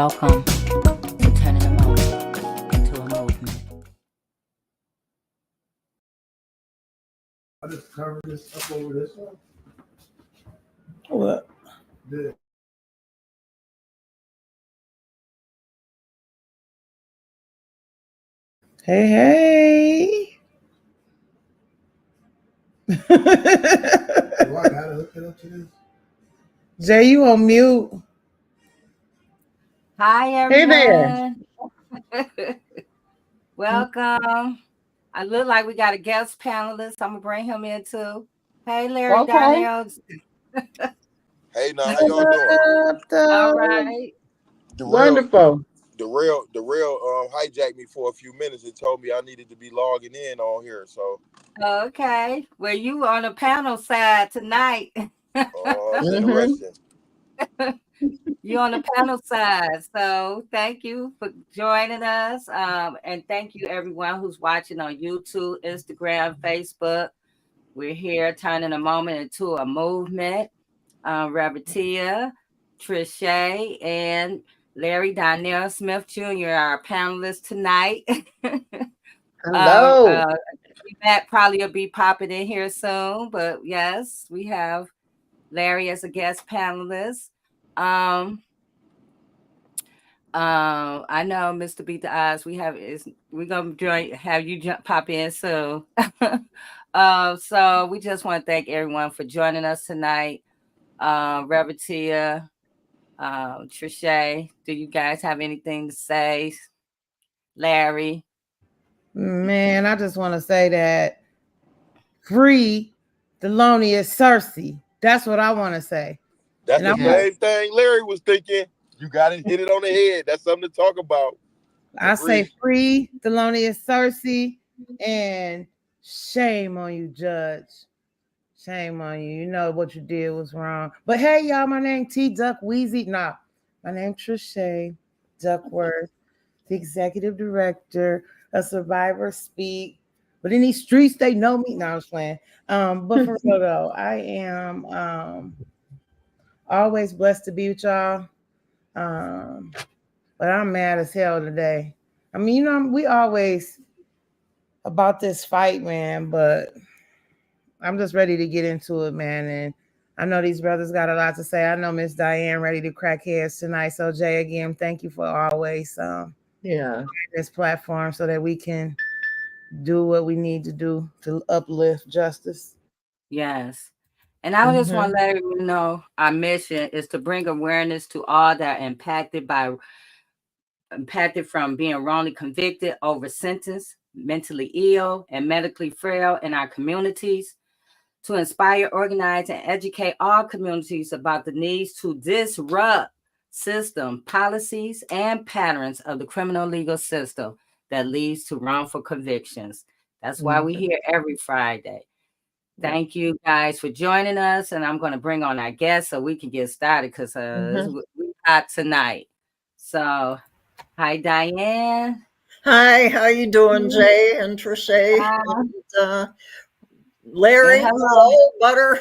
Welcome to turning a moment into a movement. I just cover this up over this one. What? Yeah. Hey. Do I gotta hook it up to this? Jay, you on mute. Hi, everyone. Hey there. Welcome. I look like we got a guest panelist. I'm going to bring him in too. Hey, Larry Okay. Darnell. Hey, now how y'all doing? All right. Wonderful. Darrell hijacked me for a few minutes and told me I needed to be logging in on here. So Okay. Well, you on the panel side tonight. that's interesting. You're on the panel side. So thank you for joining us. And thank you everyone who's watching on YouTube, Instagram, Facebook. We're here turning a moment into a movement. Rabatia, Trisha, and Larry Darnell Smith Jr. are our panelists tonight. Hello. Matt probably will be popping in here soon, but yes, we have Larry as a guest panelist. I know Mr. Beat the Odds. We're gonna have you pop in soon. So we just want to thank everyone for joining us tonight. Revertia, Trisha, do you guys have anything to say? Larry? Man, I just want to say that free Thelonious Cersei. That's what I want to say. That's the same thing Larry was thinking. You got to hit it on the head. That's something to talk about. I say free Thelonious Cersei, and shame on you, Judge. Shame on you. You know what you did was wrong. But hey, y'all, my name T Duck Weezy. Nah, my name Trisha Duckworth, the executive director of Survivor Speak. But in these streets, they know me. No, I was playing. But for real though, I am always blessed to be with y'all. But I'm mad as hell today. I mean, you know, we always about this fight, man, but I'm just ready to get into it, man. And I know these brothers got a lot to say. I know Miss Diane ready to crack heads tonight. So Jay, again, thank you for always this platform so that we can do what we need to do to uplift justice. Yes. And I just want to let everyone know our mission is to bring awareness to all that are impacted from being wrongly convicted, over sentenced, mentally ill, and medically frail in our communities, to inspire, organize, and educate all communities about the needs to disrupt system, policies, and patterns of the criminal legal system that leads to wrongful convictions. That's why we're here every Friday. Thank you guys for joining us, and I'm going to bring on our guests so we can get started because we're hot tonight. So, hi, Diane. Hi, how you doing, Jay and Trisha? And, Larry, hello, Butter.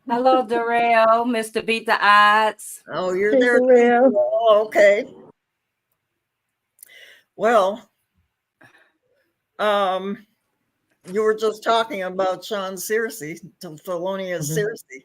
Hello, Darrell, Mr. Beat the Odds. Oh, you're there. Oh, okay. Well, you were just talking about Sean Searcy, Thelonious Searcy.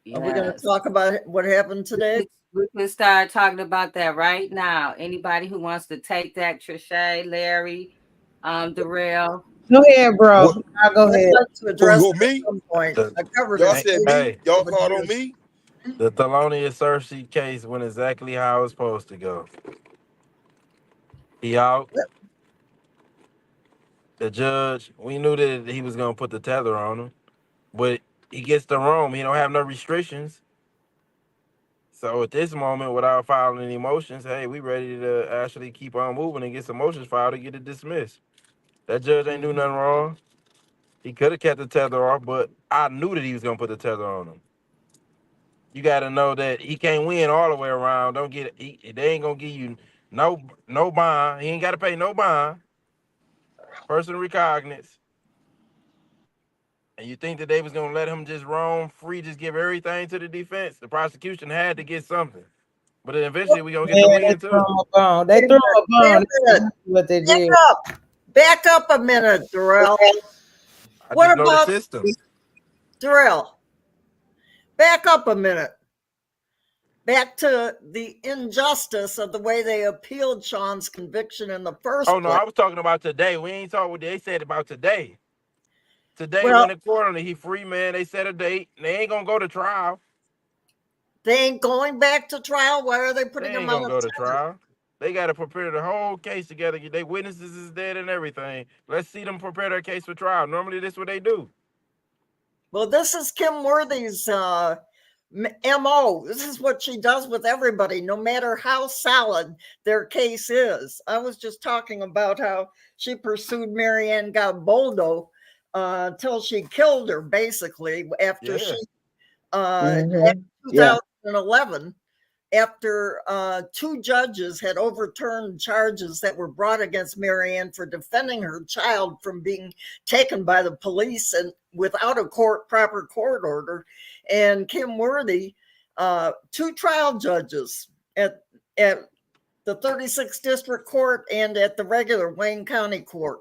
Yes. Are we going to talk about what happened today? We can start talking about that right now. Anybody who wants to take that, Trisha, Larry, Darrell. Go ahead, bro. I'll go ahead. To address me? At some point. I covered y'all said me. Y'all called on me. The Thelonious Cersei case went exactly how it was supposed to go. He out. The judge, we knew that he was gonna put the tether on him, but he gets to Rome. He don't have no restrictions. So at this moment, without filing any motions, hey, we ready to actually keep on moving and get some motions filed to get it dismissed. That judge ain't do nothing wrong. He could have kept the tether off, but I knew that he was gonna put the tether on him. You got to know that he can't win all the way around. They ain't gonna give you no bond. He ain't got to pay no bond. Personal recognizance. And you think that they was gonna let him just roam free, just give everything to the defense? The prosecution had to get something. But then eventually we gonna get Yeah, the they win threw too. him a bone. They threw him a bone. That's what they did. Back up a minute, Darrell. I What just know the about system. Darrell? Back up a minute. Back to the injustice of the way they appealed Sean's conviction in the first Oh no, place. I was talking about today. We ain't talking what they said about today. Today Well, when the court on it, he free, man. They set a date. They ain't gonna go to trial. they ain't going back to trial. Why are they putting They him ain't on gonna a go to tether? trial. They got to prepare the whole case together. They witnesses is dead and everything. Let's see them prepare their case for trial. Normally, this is what they do. Well, this is Kim Worthy's MO. This is what she does with everybody, no matter how solid their case is. I was just talking about how she pursued Marianne Gaboldo till she killed her, basically, after she, in 2011, after two judges had overturned charges that were brought against Marianne for defending her child from being taken by the police and without a proper court order. And Kim Worthy, two trial judges at the 36th District Court and at the regular Wayne County Court,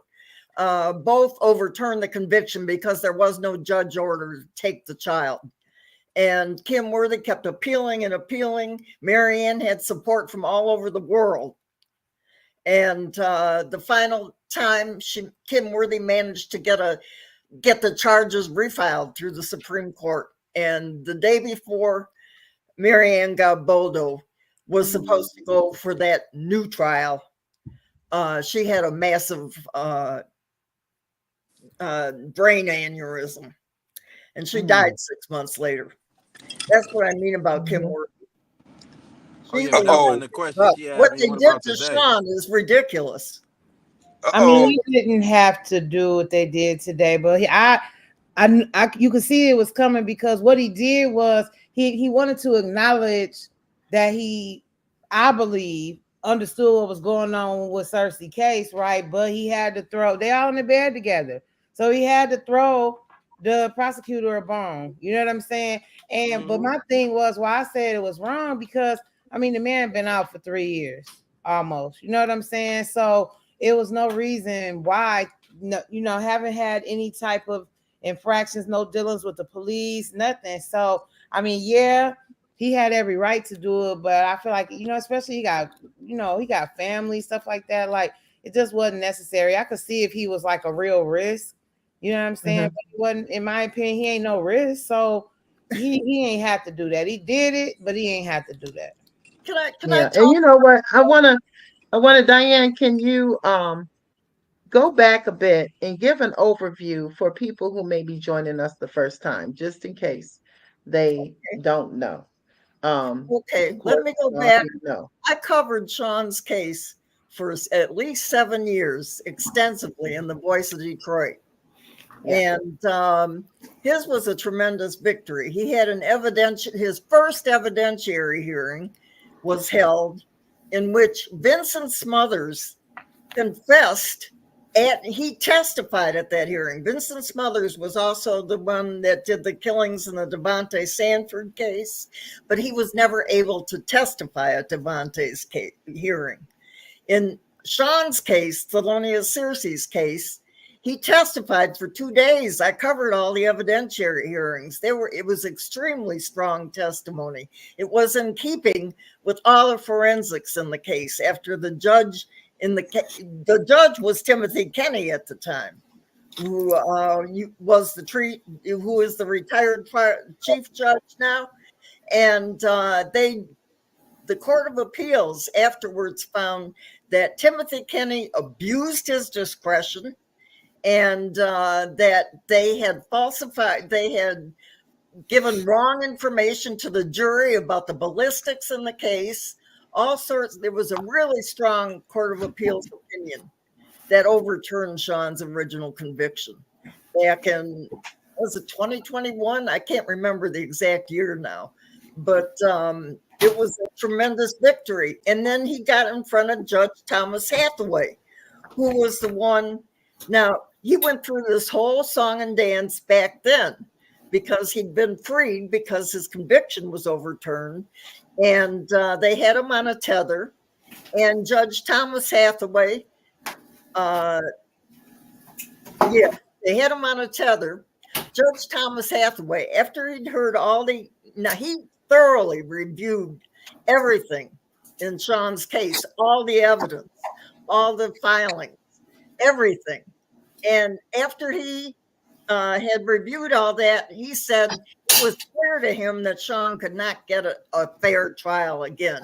both overturned the conviction because there was no judge order to take the child. And Kim Worthy kept appealing and appealing. Marianne had support from all over the world. And the final time, Kim Worthy managed to get the charges refiled through the Supreme Court. And the day before Marianne Gaboldo was supposed to go for that new trial, she had a massive brain aneurysm, and she died 6 months later. That's what I mean about Kim Worthy. The question she asked What me, they what did about to today? Sean is ridiculous. I mean, he didn't have to do what they did today, but you could see it was coming, because what he did was he wanted to acknowledge that I believe, understood what was going on with Cersei's case, right? But he had to they all in the bed together, so he had to throw the prosecutor a bone. You know what I'm saying? And but my thing was why I said it was wrong, because I mean the man been out for 3 years almost. You know what I'm saying? So it was no reason why, haven't had any type of infractions, no dealings with the police, nothing. So I mean, yeah, he had every right to do it, but I feel like, especially he got family, stuff like that. Like, it just wasn't necessary. I could see if he was like a real risk, you know what I'm saying? But he wasn't, in my opinion, he ain't no risk. So he ain't have to do that. He did it, but he ain't have to do that. Can I and you know what? I wanna, Diane, can you go back a bit and give an overview for people who may be joining us the first time, just in case they don't know. Okay, let me go back. I covered Sean's case for at least 7 years extensively in the Voice of Detroit. And his was a tremendous victory. He had his first evidentiary hearing was held in which Vincent Smothers confessed, and he testified at that hearing. Vincent Smothers was also the one that did the killings in the Devontae Sanford case, but he was never able to testify at Devontae's hearing. In Sean's case, Thelonious Searcy's case, he testified for 2 days. I covered all the evidentiary hearings. It was extremely strong testimony. It was in keeping with all the forensics in the case. After the judge the judge was Timothy Kenny at the time, who was who is the retired chief judge now, and the Court of Appeals afterwards found that Timothy Kenny abused his discretion, and that they had given wrong information to the jury about the ballistics in the case. All sorts. There was a really strong Court of Appeals opinion that overturned Sean's original conviction back in, was it 2021? I can't remember the exact year now, but it was a tremendous victory. And then he got in front of Judge Thomas Hathaway, who was the one. Now, he went through this whole song and dance back then because he'd been freed because his conviction was overturned. and they had him on a tether. And Judge Thomas Hathaway, yeah, they had him on a tether. Judge Thomas Hathaway, after he'd heard now he thoroughly reviewed everything in Sean's case, all the evidence, all the filings, everything. And after he had reviewed all that, he said it was clear to him that Sean could not get a fair trial again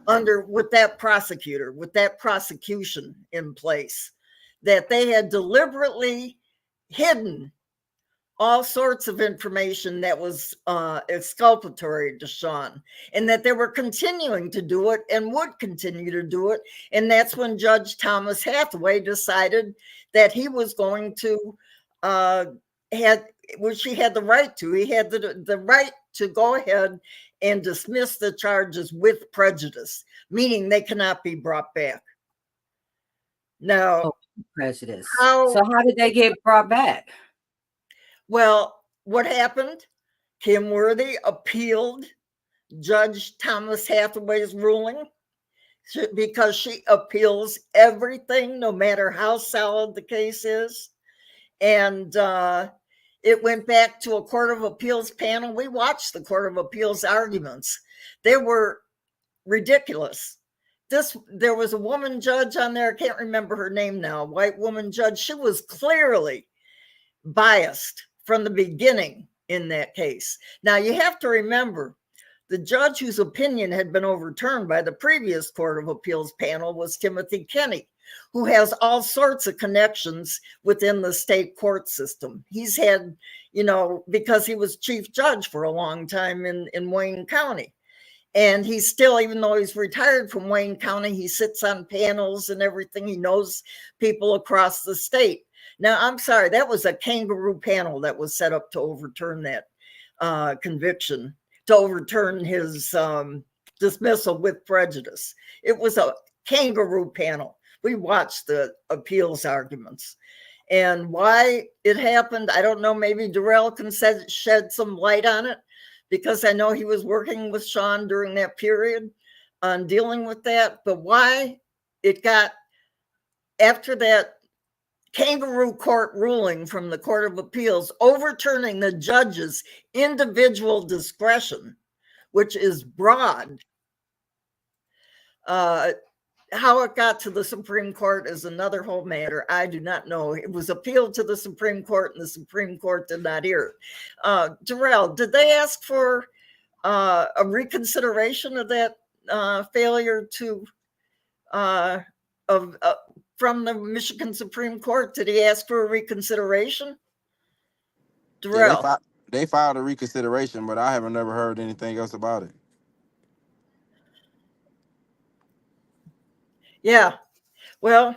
with that prosecutor, with that prosecution in place, that they had deliberately hidden all sorts of information that was exculpatory to Sean, and that they were continuing to do it and would continue to do it. And that's when Judge Thomas Hathaway decided that he was going to which he had the right to. He had the right to go ahead and dismiss the charges with prejudice, meaning they cannot be brought back. Now, prejudice. So how did they get brought back? Well, what happened? Kim Worthy appealed Judge Thomas Hathaway's ruling because she appeals everything, no matter how solid the case is. And it went back to a Court of Appeals panel. We watched the Court of Appeals arguments. They were ridiculous. There was a woman judge on there. I can't remember her name now. White woman judge. She was clearly biased from the beginning in that case. Now, you have to remember, the judge whose opinion had been overturned by the previous Court of Appeals panel was Timothy Kenny, who has all sorts of connections within the state court system. He's had, because he was chief judge for a long time in Wayne County. And he's still, even though he's retired from Wayne County, he sits on panels and everything. He knows people across the state. Now, I'm sorry, that was a kangaroo panel that was set up to overturn that conviction, to overturn his dismissal with prejudice. It was a kangaroo panel. We watched the appeals arguments. And why it happened, I don't know. Maybe Darrell can shed some light on it, because I know he was working with Sean during that period on dealing with that. But why it got, after that kangaroo court ruling from the Court of Appeals overturning the judge's individual discretion, which is broad, how it got to the Supreme Court is another whole matter. I do not know. It was appealed to the Supreme Court, and the Supreme Court did not hear it. Darrell, did they ask for a reconsideration of that failure to from the Michigan Supreme Court? Did he ask for a reconsideration? Darrell. Yeah, they filed a reconsideration, but I haven't never heard anything else about it. Yeah. Well,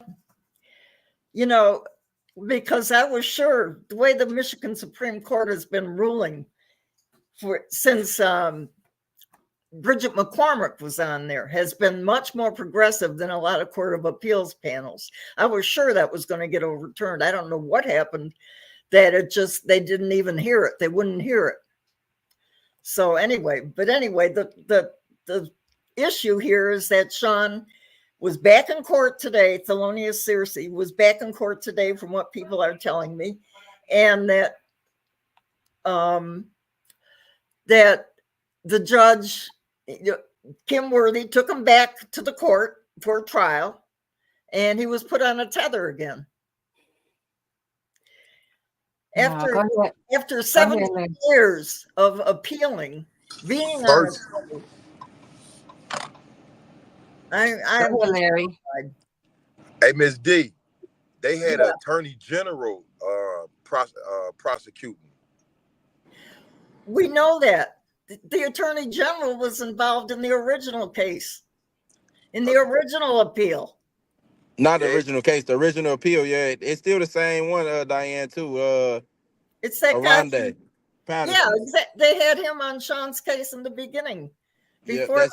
because I was sure the way the Michigan Supreme Court has been ruling since Bridget McCormick was on there, has been much more progressive than a lot of Court of Appeals panels. I was sure that was going to get overturned. I don't know what happened, that they didn't even hear it. They wouldn't hear it. So anyway, the issue here is that Sean was back in court today. Thelonious Searcy was back in court today, from what people are telling me, and that that the judge, Kim Worthy, took him back to the court for trial, and he was put on a tether again. After 17 years of appealing, being on a tether. I'm Larry. Hey, Ms. D, they had an attorney general prosecuting. We know that. The attorney general was involved in the original case, in the original appeal. Not the original case, the original appeal. Yeah, it's still the same one, Diane, too. It's that guy. Yeah, they had him on Sean's case in the beginning. Before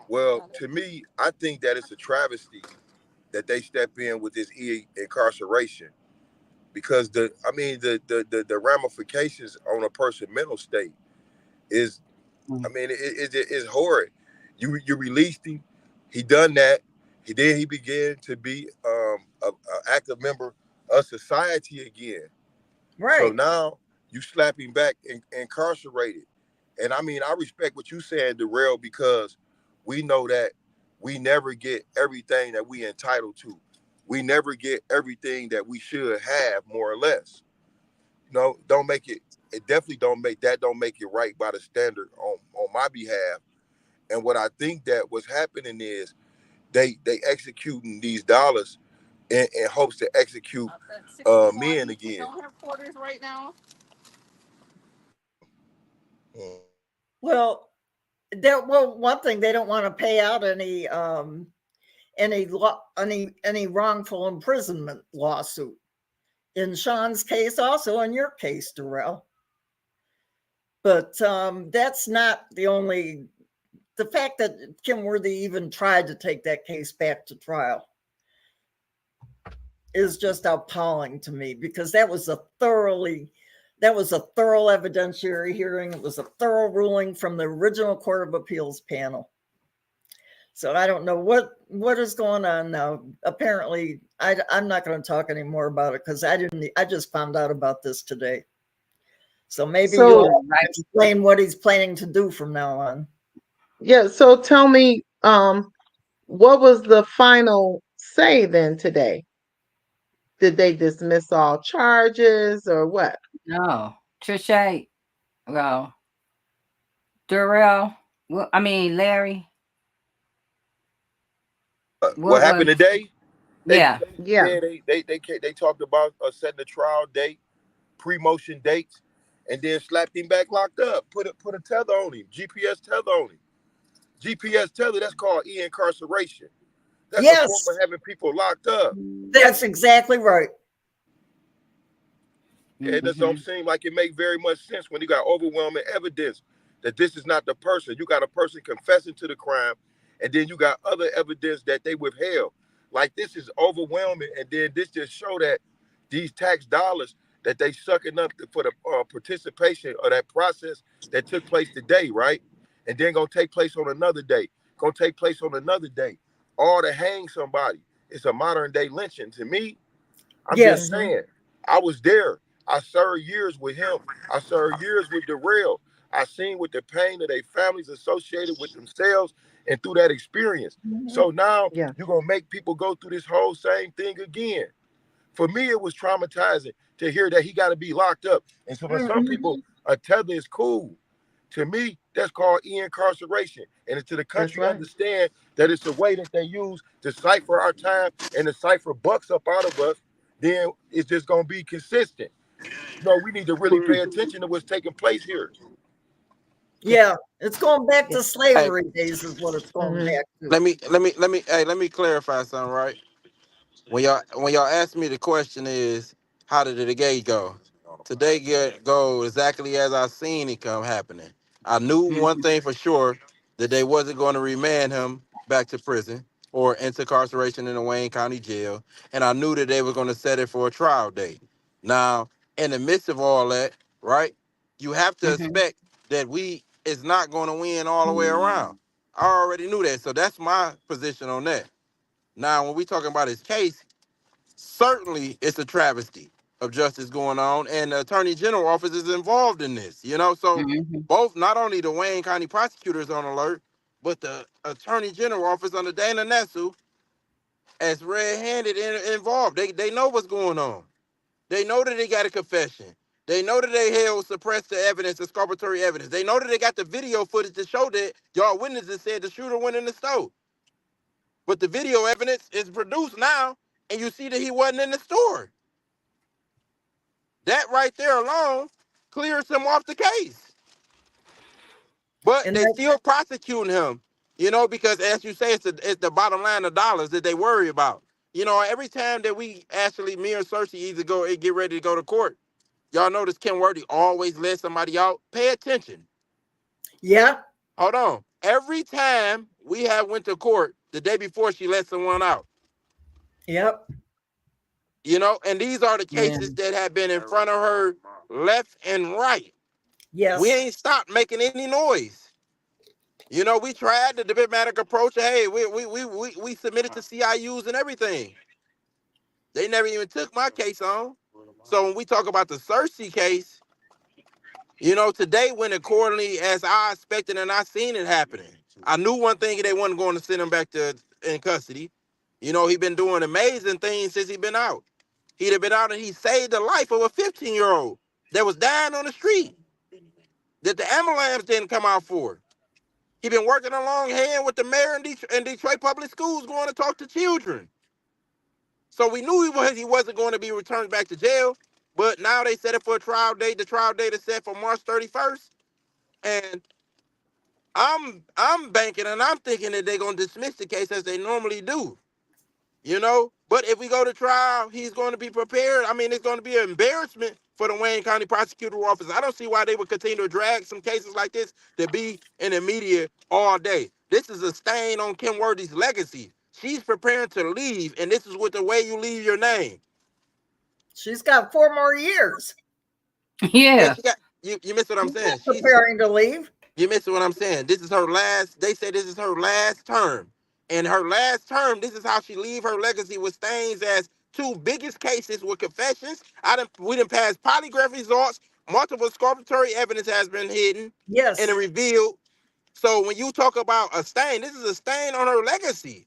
well, to me, I think that it's a travesty that they step in with this incarceration, because the ramifications on a person's mental state is, Mm. I mean, it's horrid. You released him. He done that. He began to be a active member of society again. So Right. now you slap him back incarcerated. And I mean, I respect what you saying, Darrell, because we know that we never get everything that we entitled to. We never get everything that we should have, more or less. Don't make it. It definitely don't make it right by the standard on my behalf. And what I think that what's happening is they executing these dollars in hopes to execute men again. Mm. Well, one thing, they don't want to pay out any wrongful imprisonment lawsuit. In Sean's case, also in your case, Darrell. But that's not the only. The fact that Kim Worthy even tried to take that case back to trial is just appalling to me, because that was a thorough evidentiary hearing. It was a thorough ruling from the original Court of Appeals panel. So I don't know what is going on now. Apparently, I'm not going to talk anymore about it, because I just found out about this today. So maybe you'll explain what he's planning to do from now on. Yeah. So tell me, what was the final say then today? Did they dismiss all charges or what? No, Trisha, well, Darrell, Larry. What happened today? Yeah. They talked about setting a trial date, pre-motion dates, and then slapped him back locked up. Put a tether on him, GPS tether on him. GPS tether, that's called e-incarceration. That's a form of having people locked up. That's exactly right. It just don't seem like it makes very much sense when you got overwhelming evidence that this is not the person. You got a person confessing to the crime, and then you got other evidence that they withheld. Like, this is overwhelming, and then this just show that these tax dollars that they sucking up for the participation of that process that took place today, right? And then gonna take place on another day, gonna take place on another day, all to hang somebody. It's a modern day lynching. To me, I'm just saying, I was there. I served years with him. I served years with Darrell. I seen what the pain of their families associated with themselves and through that experience. So now you're going to make people go through this whole same thing again. For me, it was traumatizing to hear that he got to be locked up. And so for some people, a tether is cool. To me, that's called e-incarceration. And until the country understand that it's a way that they use to cipher our time and to cipher bucks up out of us, then it's just going to be consistent. We need to really pay attention to what's taking place here. Yeah, it's going back to slavery days is what it's going back to. Let me clarify something, right? When y'all ask me, the question is, how did the day go? Today go exactly as I seen it come happening. I knew one thing for sure, that they wasn't going to remand him back to prison or into incarceration in the Wayne County Jail, and I knew that they were going to set it for a trial date. Now, in the midst of all that, right, you have to expect that we is not going to win all the way around. I already knew that, so that's my position on that. Now, when we talking about his case, certainly it's a travesty of justice going on, and the Attorney General office is involved in this, so both, not only the Wayne County prosecutors on alert, but the Attorney General office under Dana Nessel as red-handed involved. They know what's going on. They know that they got a confession. They know that they held suppressed the evidence, exculpatory evidence. They know that they got the video footage to show that y'all witnesses said the shooter went in the store. But the video evidence is produced now, and you see that he wasn't in the store. That right there alone clears him off the case. But they still prosecuting him, because, as you say, it's the bottom line of dollars that they worry about. Every time that me and Cersei either get ready to go to court, y'all notice Kim Worthy always let somebody out. Pay attention. Yeah. Hold on. Every time we went to court, the day before she let someone out. Yep. And these are the cases that have been in front of her left and right. Yes. We ain't stopped making any noise. You know, we tried the diplomatic approach. Hey, we submitted to CIUs and everything. They never even took my case on. So when we talk about the Cersei case, you know, today went accordingly as I expected and I seen it happening. I knew one thing, they wasn't going to send him back to in custody. You know, he been doing amazing things since he been out. He'd have been out and he saved the life of a 15-year-old that was dying on the street that the ambulance didn't come out for. He been working along hand with the mayor in Detroit Public Schools going to talk to children. So we knew he wasn't going to be returned back to jail, but now they set it for a trial date. The trial date is set for March 31st. And I'm banking and I'm thinking that they're going to dismiss the case as they normally do. You know, but if we go to trial, he's going to be prepared. I mean, it's going to be an embarrassment for the Wayne County Prosecutor Office. I don't see why they would continue to drag some cases like this to be in the media all day. This is a stain on Kim Worthy's legacy. She's preparing to leave, and this is with the way you leave your name. She's got 4 more years. Yeah. You missed what I'm saying. She's preparing to leave. You missed what I'm saying. This is her last. They say this is her last term. And her last term, this is how she leave her legacy with stains as 2 biggest cases with confessions. We didn't pass polygraph results. Multiple exculpatory evidence has been hidden. Yes. And revealed. So when you talk about a stain, this is a stain on her legacy.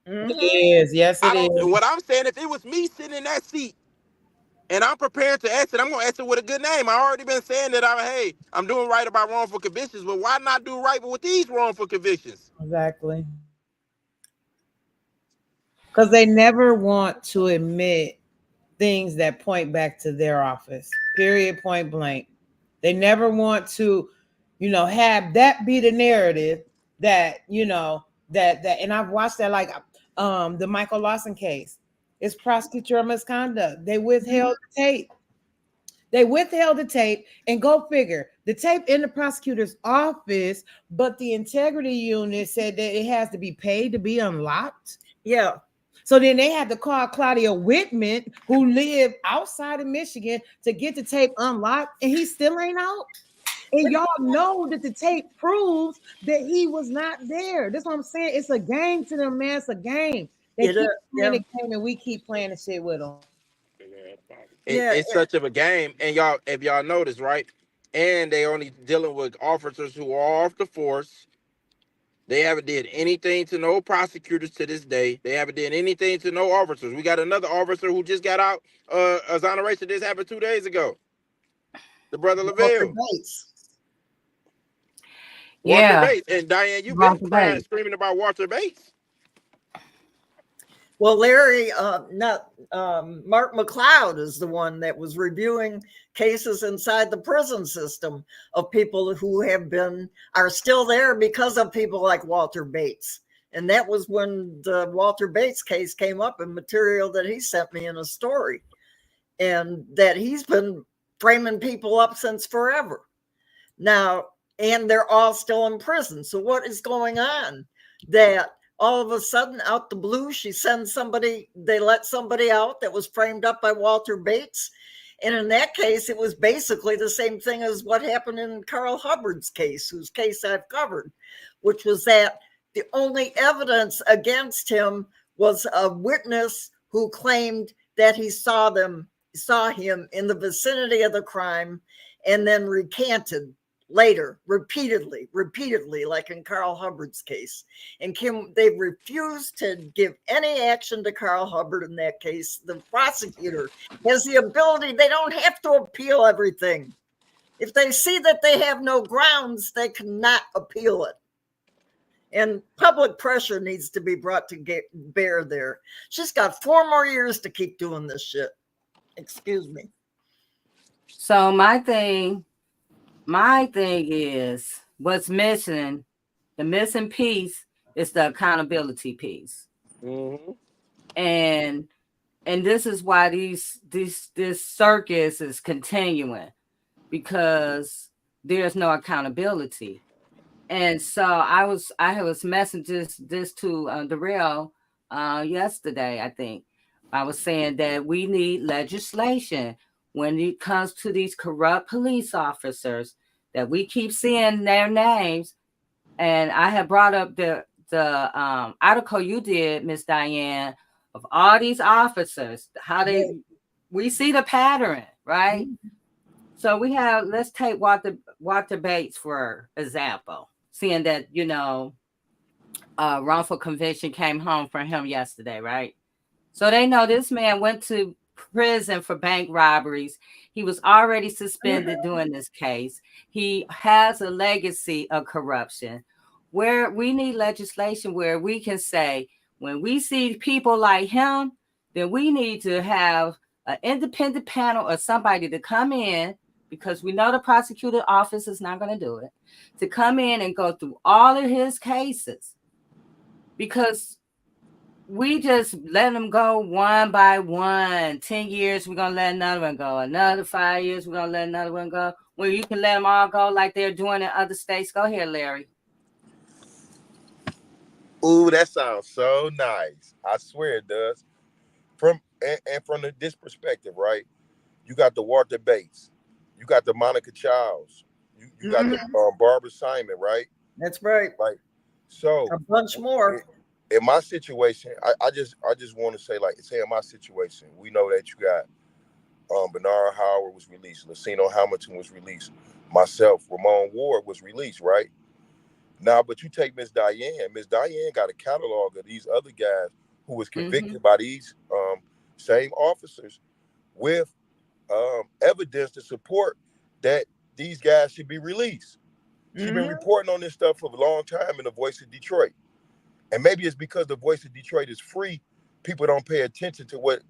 Mm-hmm. It is. Yes, it is. What I'm saying, if it was me sitting in that seat and I'm prepared to exit, I'm going to exit with a good name. I already been saying that I'm doing right about wrongful convictions, but why not do right with these wrongful convictions? Exactly. Because they never want to admit things that point back to their office, period, point blank. They never want to, you know, have that be the narrative that, you know, that, and I've watched that, like the Michael Lawson case. It's prosecutorial misconduct. They withheld the tape. They withheld the tape, and go figure, the tape in the prosecutor's office, but the integrity unit said that it has to be paid to be unlocked. Yeah. So then they had to call Claudia Whitman, who lived outside of Michigan, to get the tape unlocked, and he still ain't out. And y'all know that the tape proves that he was not there. That's what I'm saying. It's a game to them, man. It's a game. They keep playing the game, and we keep playing the shit with them. It's such of a game, and y'all, if y'all notice, right? And they only dealing with officers who are off the force. They haven't did anything to no prosecutors to this day. They haven't did anything to no officers. We got another officer who just got out. Exoneration. This happened 2 days ago. The brother Lavelle. Walter Bates. And Diane, you've been screaming about Walter Bates. Well, Larry, Mark McLeod is the one that was reviewing cases inside the prison system of people who are still there because of people like Walter Bates. And that was when the Walter Bates case came up in material that he sent me in a story. And that he's been framing people up since forever. Now, and they're all still in prison. So what is going on? That all of a sudden, out the blue, they let somebody out that was framed up by Walter Bates. And in that case, it was basically the same thing as what happened in Carl Hubbard's case, whose case I've covered, which was that the only evidence against him was a witness who claimed that he saw him in the vicinity of the crime and then recanted later, repeatedly, like in Carl Hubbard's case. And they refused to give any action to Carl Hubbard in that case. The prosecutor has the ability, they don't have to appeal everything. If they see that they have no grounds, they cannot appeal it. And public pressure needs to be brought to bear there. She's got 4 more years to keep doing this shit. Excuse me. So my thing is what's missing. The missing piece is the accountability piece. Mm-hmm. And this is why this circus is continuing, because there's no accountability. And so I was messaging this to Darrell yesterday. I think I was saying that we need legislation when it comes to these corrupt police officers that we keep seeing their names. And I have brought up the article you did, Miss Diane, of all these officers, how we see the pattern, right? Mm-hmm. So let's take Walter Bates for example, seeing that, wrongful conviction came home for him yesterday, right? So they know this man went to prison for bank robberies. He was already suspended doing this case. He has a legacy of corruption. Where we need legislation where we can say, when we see people like him, then we need to have an independent panel or somebody to come in, because we know the prosecutor office is not going to do it, to come in and go through all of his cases. Because we just let them go one by one. 10 years, we're going to let another one go. Another 5 years, we're going to let another one go. Well, you can let them all go like they're doing in other states. Go ahead, Larry. Ooh, that sounds so nice. I swear it does. From this perspective, right? You got the Walter Bates. You got the Monica Childs. You got the Barbara Simon, right? That's right. Right. So a bunch more. In my situation, I just want to say, say in my situation, we know that you got Bernard Howard was released, Lucino Hamilton was released, myself, Ramon Ward was released, right? Now, but you take Miss Diane got a catalog of these other guys who was convicted by these same officers with evidence to support that these guys should be released. She's been reporting on this stuff for a long time in the Voice of Detroit. And maybe it's because the Voice of Detroit is free, people don't pay attention to what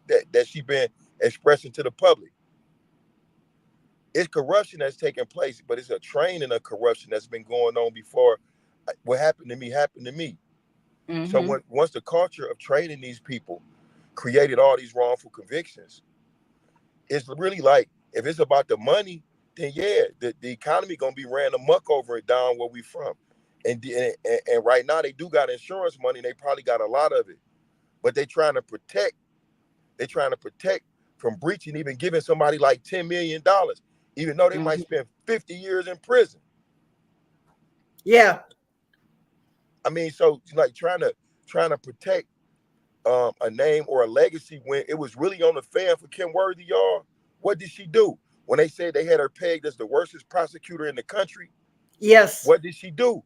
that she's been expressing to the public. It's corruption that's taking place, but it's a training of corruption that's been going on before what happened to me happened to me. So once the culture of training these people created all these wrongful convictions, it's really like, if it's about the money, then yeah, the economy gonna be ran amok over it down where we from. And right now they do got insurance money, and they probably got a lot of it, but they're trying to protect from breaching, even giving somebody like $10 million, even though they might spend 50 years in prison. Yeah. I mean, so like trying to protect a name or a legacy when it was really on the fan for Kim Worthy, y'all. What did she do? When they said they had her pegged as the worstest prosecutor in the country, yes. What did she do?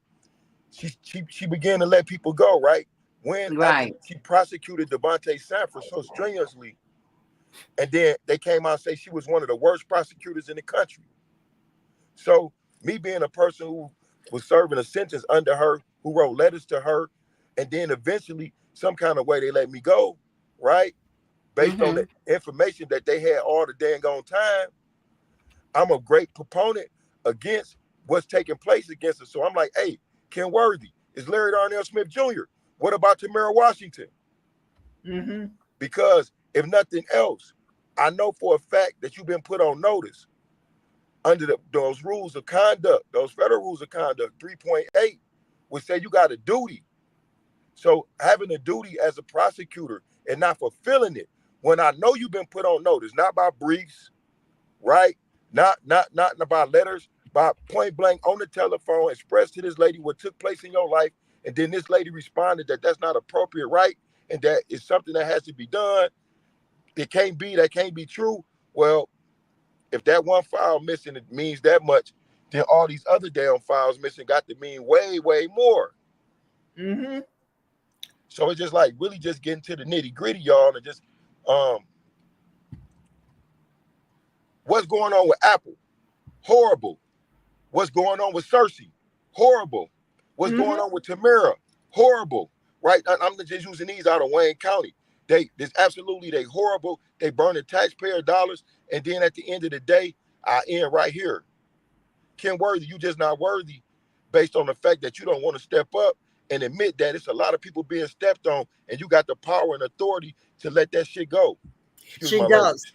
She began to let people go, right? After she prosecuted Devontae Sanford so strenuously, and then they came out and say she was one of the worst prosecutors in the country. So me being a person who was serving a sentence under her, who wrote letters to her, and then eventually some kind of way they let me go, right? Based on the information that they had all the dang on time. I'm a great proponent against what's taking place against us. So I'm like, hey, Ken Worthy, is Larry Darnell Smith Jr. What about Tamara Washington? Because if nothing else, I know for a fact that you've been put on notice under those rules of conduct, those federal rules of conduct, 3.8, which say you got a duty. So having a duty as a prosecutor and not fulfilling it, when I know you've been put on notice, not by briefs, right? Not by letters, by point blank on the telephone, express to this lady what took place in your life, and then this lady responded that that's not appropriate, right? And that is something that has to be done. That can't be true. Well, if that one file missing, it means that much, then all these other damn files missing got to mean way, way more. So it's just like really just getting to the nitty gritty, y'all, and just what's going on with Apple? Horrible. What's going on with Cersei? Horrible. What's going on with Tamara? Horrible. Right? I'm just using these out of Wayne County. They horrible. They burning taxpayer dollars. And then at the end of the day, I end right here. Ken Worthy, you just not worthy based on the fact that you don't want to step up and admit that it's a lot of people being stepped on, and you got the power and authority to let that shit go. She does.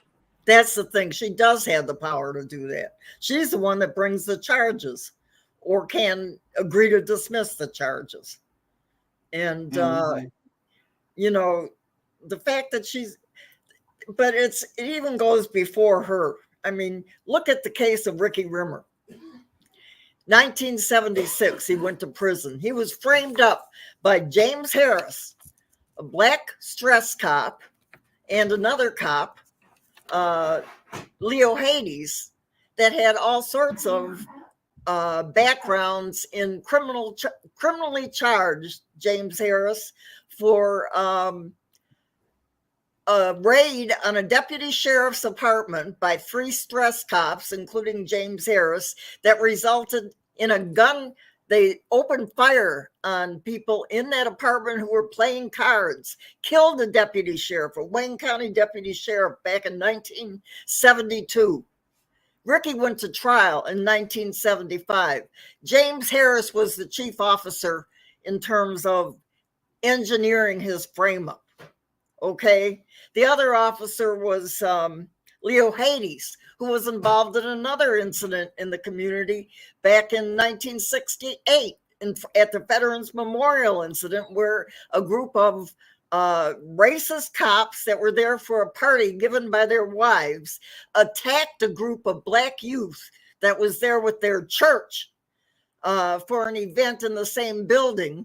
That's the thing. She does have the power to do that. She's the one that brings the charges or can agree to dismiss the charges. And, you know, the fact that it even goes before her. I mean, look at the case of Ricky Rimmer. 1976, he went to prison. He was framed up by James Harris, a black stress cop, and another cop, Leo Hades, that had all sorts of backgrounds in criminally charged James Harris for a raid on a deputy sheriff's apartment by 3 stress cops, including James Harris, that resulted in a gun. They opened fire on people in that apartment who were playing cards, killed a deputy sheriff, a Wayne County deputy sheriff, back in 1972. Ricky went to trial in 1975. James Harris was the chief officer in terms of engineering his frame up. Okay. The other officer was Leo Hades, who was involved in another incident in the community back in 1968 at the Veterans Memorial incident, where a group of racist cops that were there for a party given by their wives attacked a group of black youth that was there with their church for an event in the same building.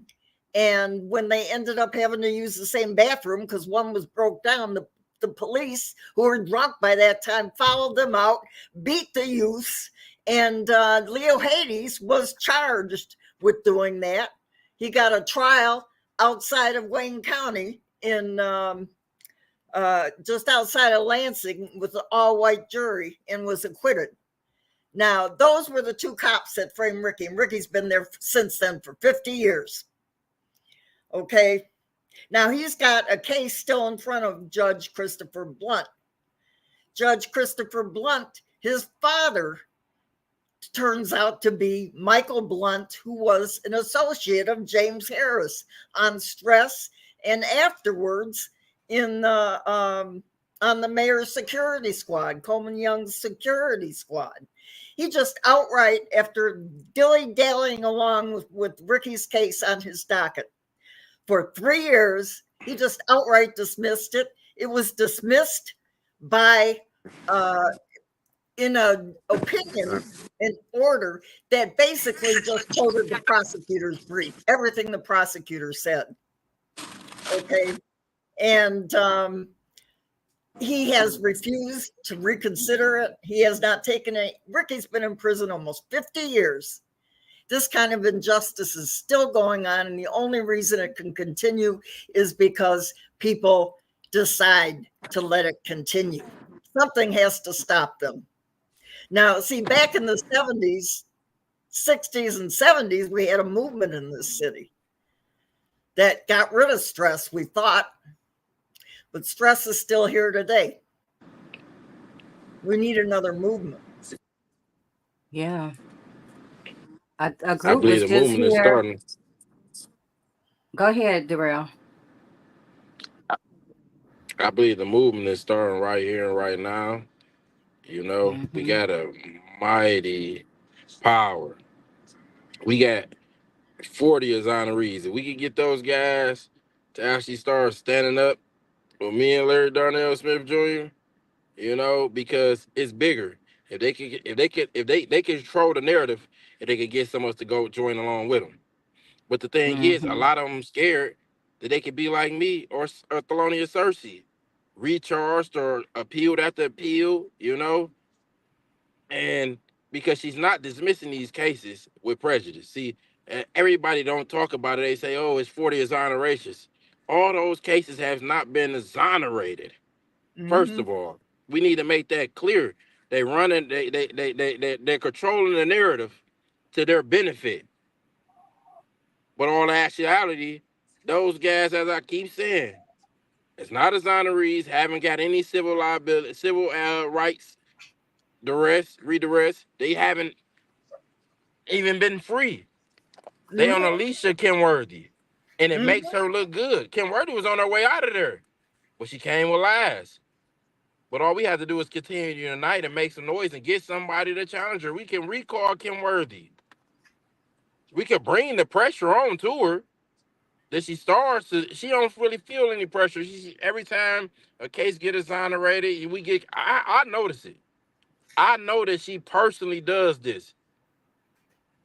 And when they ended up having to use the same bathroom because one was broke down, the police, who were drunk by that time, followed them out, beat the youths, and Leo Hades was charged with doing that. He got a trial outside of Wayne County in just outside of Lansing with an all-white jury and was acquitted. Now, those were the 2 cops that framed Ricky, and Ricky's been there since then for 50 years. Okay. Now he's got a case still in front of Judge Christopher Blunt. Judge Christopher Blunt, his father turns out to be Michael Blunt, who was an associate of James Harris on stress and afterwards in the on the mayor's security squad, Coleman Young's security squad. He just outright, after dilly-dallying along with Ricky's case on his docket for 3 years, he just outright dismissed it. It was dismissed by, in an opinion, an order that basically just quoted the prosecutor's brief, everything the prosecutor said. Okay. And he has refused to reconsider it. He has not taken it. Ricky's been in prison almost 50 years. This kind of injustice is still going on, and the only reason it can continue is because people decide to let it continue. Something has to stop them. Now, see, back in the 70s, 60s, and 70s, we had a movement in this city that got rid of stress, we thought, but stress is still here today. We need another movement. Yeah. A I group believe was the just movement is here. starting. Go ahead, Darrell. I believe the movement is starting right here and right now. You know, we Mm-hmm. got a mighty power. We got 40 honorees. If we can get those guys to actually start standing up with me and Larry Darnell Smith Jr., you know, because it's bigger. If they control the narrative, if they could get someone to go join along with them. But the thing is, a Mm-hmm. lot of them scared that they could be like me or Thelonious Cersei, recharged or appealed after appeal, you know, and because she's not dismissing these cases with prejudice. See, everybody don't talk about it. They say, "Oh, it's 40 exonerations." All those cases have not been exonerated. First of all, we need to make that clear. They running, they're controlling the narrative to their benefit. But on actuality, those guys, as I keep saying, it's not exonerees, haven't got any civil liability, civil rights, redress. They haven't even been free. They on a leash of Kim Worthy. And it makes her look good. Kim Worthy was on her way out of there. But she came with lies. But all we have to do is continue to unite and make some noise and get somebody to challenge her. We can recall Kim Worthy. We can bring the pressure on to her. That she starts to, she don't really feel any pressure. Every time a case get exonerated, I notice it. I know that she personally does this.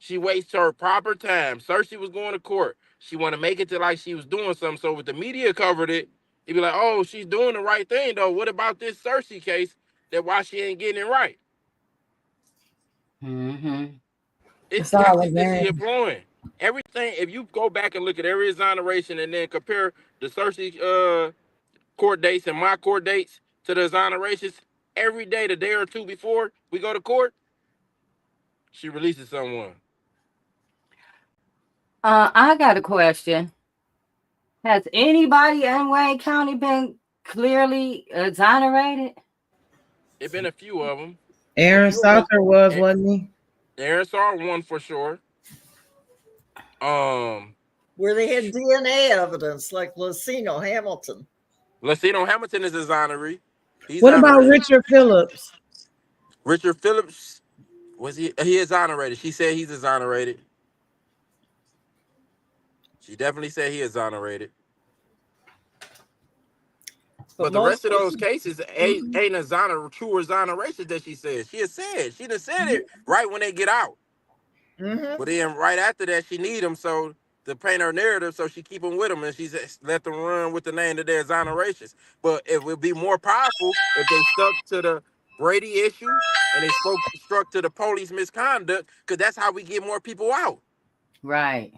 She waits her proper time. Cersei was going to court. She want to make it to like she was doing something. So if the media covered it, it'd be like, oh, she's doing the right thing though. What about this Cersei case? That why she ain't getting it right? Mm-hmm. It's all a This is game. employing everything. If you go back and look at every exoneration and then compare the Cersei court dates and my court dates to the exonerations, every day, the day or two before we go to court, she releases someone. I got a question. Has anybody in Wayne County been clearly exonerated? It been a few of them. Aaron Salter was, wasn't he? Aaron saw one for sure. Where they had DNA evidence, like Lucino Hamilton. Lucino Hamilton is exoneree. What about Richard Phillips? Richard Phillips, was he exonerated? She said he's exonerated. She definitely said he exonerated. But the rest of those cases ain't true exoneration that she said. She done said it right when they get out. Mm-hmm. But then right after that, she need them so to paint her narrative, so she keep them with them, and she let them run with the name of their exonerations. But it would be more powerful if they stuck to the Brady issue and they struck to the police misconduct, because that's how we get more people out. Right.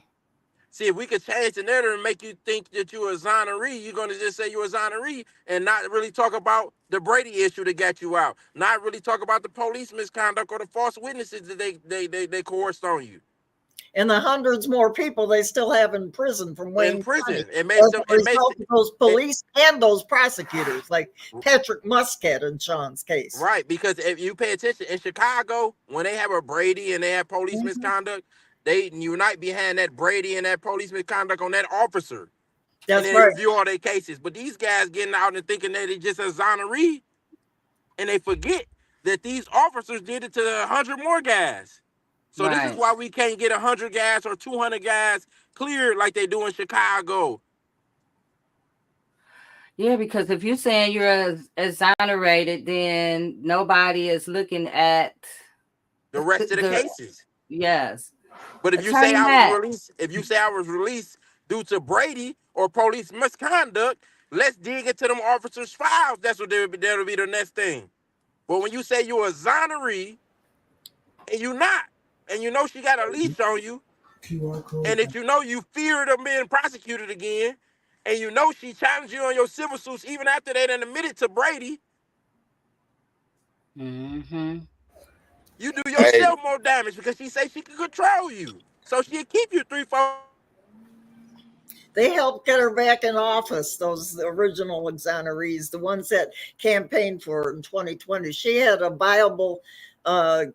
See, if we could change the narrative and make you think that you're a exoneree, you're going to just say you're a exoneree and not really talk about the Brady issue that got you out. Not really talk about the police misconduct or the false witnesses that they coerced on you. And the hundreds more people they still have in prison from Wayne County. It makes those police and those prosecutors, like Patrick Muscat in Sean's case. Right, because if you pay attention, in Chicago, when they have a Brady and they have police misconduct, they unite behind that Brady and that police misconduct on that officer. That's and then right. Review all their cases. But these guys getting out and thinking that they just exoneree, and they forget that these officers did it to 100 more guys. So This is why we can't get 100 guys or 200 guys cleared like they do in Chicago. Yeah, because if you're saying you're exonerated, then nobody is looking at the rest of the cases. Yes. But if you say I was released due to Brady or police misconduct, let's dig into them officers' files. That's what that'll be the next thing. But when you say you're a exoneree and you're not, and you know she got a leash on you, and that you know you feared of being prosecuted again, and you know she challenged you on your civil suits even after they done admitted to Brady, mm-hmm. you do yourself more damage, because she say she can control you. So she'll keep you 3-4. They helped get her back in office, those original exonerees, the ones that campaigned for her in 2020. She had a viable, her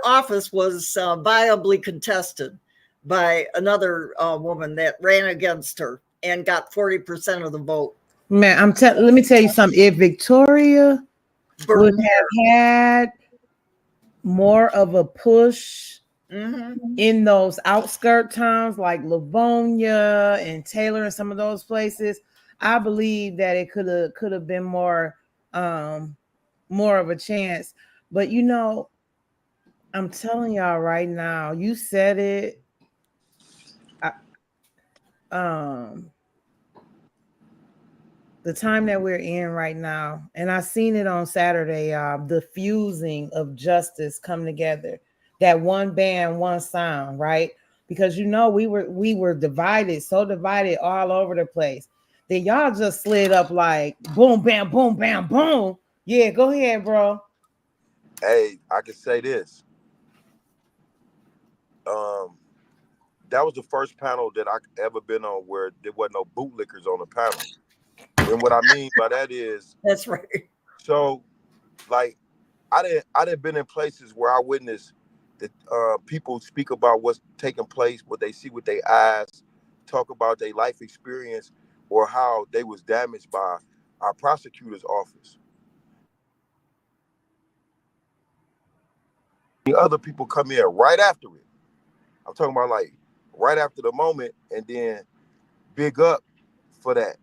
office was viably contested by another woman that ran against her and got 40% of the vote. Man, let me tell you something. If Victoria would have had more of a push in those outskirt towns like Livonia and Taylor and some of those places, I believe that it could have been more of a chance. But you know, I'm telling y'all right now, you said it. The time that we're in right now, and I seen it on Saturday, the fusing of justice come together. That one band, one sound, right? Because you know we were divided, so divided all over the place. Then y'all just slid up like boom, bam, boom, bam, boom. Yeah, go ahead, bro. Hey, I can say this. That was the first panel that I ever been on where there wasn't no bootlickers on the panel. And what I mean by that is, that's right. So, like, I didn't been in places where I witnessed that people speak about what's taking place, what they see with their eyes, talk about their life experience, or how they was damaged by our prosecutor's office. The other people come in right after it. I'm talking about like right after the moment, and then big up for that.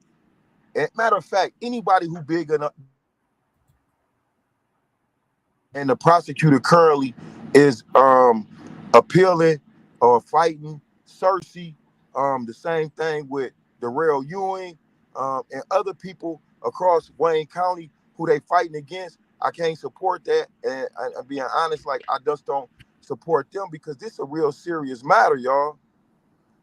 And matter of fact, anybody who big enough, and the prosecutor currently is appealing or fighting Cersei. The same thing with Darrell Ewing, and other people across Wayne County who they fighting against. I can't support that, and I'm being honest, like I just don't support them because this is a real serious matter, y'all.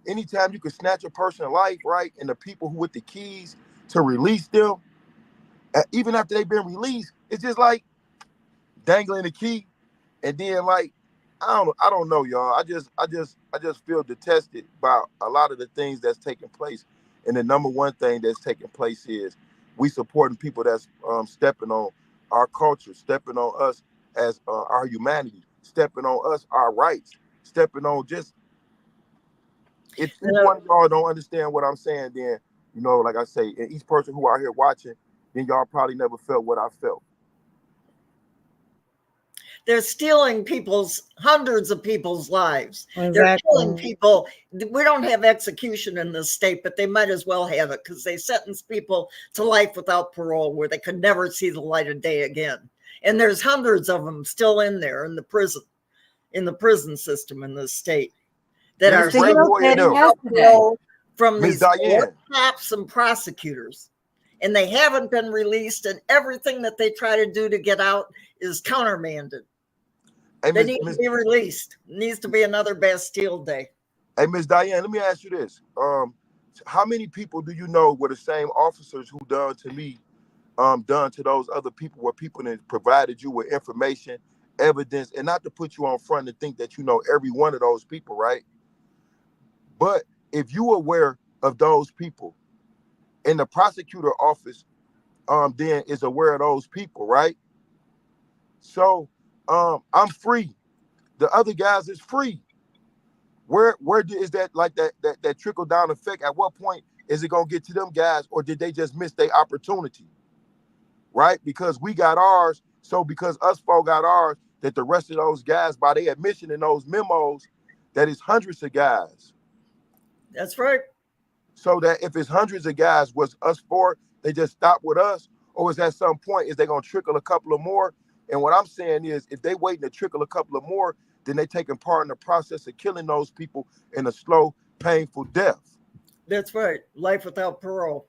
Anytime you can snatch a person's life, right, and the people who with the keys to release them, even after they've been released, it's just like dangling the key, and then like I don't know, y'all. I just feel detested by a lot of the things that's taking place. And the number one thing that's taking place is we supporting people that's stepping on our culture, stepping on us as our humanity, stepping on us, our rights, stepping on just if each one of y'all don't understand what I'm saying, then like I say, and each person who out here watching, then y'all probably never felt what I felt. They're stealing hundreds of people's lives. Exactly. They're killing people. We don't have execution in this state, but they might as well have it because they sentence people to life without parole where they could never see the light of day again. And there's hundreds of them still in there in the prison system in this state that are parole from these cops and prosecutors. And they haven't been released, and everything that they try to do to get out is countermanded. Hey, they need to be released. It needs to be another Bastille Day. Hey, Miss Diane, let me ask you this. How many people do you know were the same officers who done to me, done to those other people, where people that provided you with information, evidence, and not to put you on front and think that you know every one of those people, right? But if you are aware of those people, and the prosecutor office then is aware of those people, right? So I'm free. The other guys is free. Where is that like that trickle down effect? At what point is it gonna get to them guys, or did they just miss their opportunity? Right? Because we got ours, so because us folk got ours, that the rest of those guys, by their admission in those memos, that is hundreds of guys. That's right. So that if it's hundreds of guys, was us four, they just stop with us? Or is at some point, is they going to trickle a couple of more? And what I'm saying is, if they waiting to trickle a couple of more, then they taking part in the process of killing those people in a slow, painful death. That's right. Life without parole.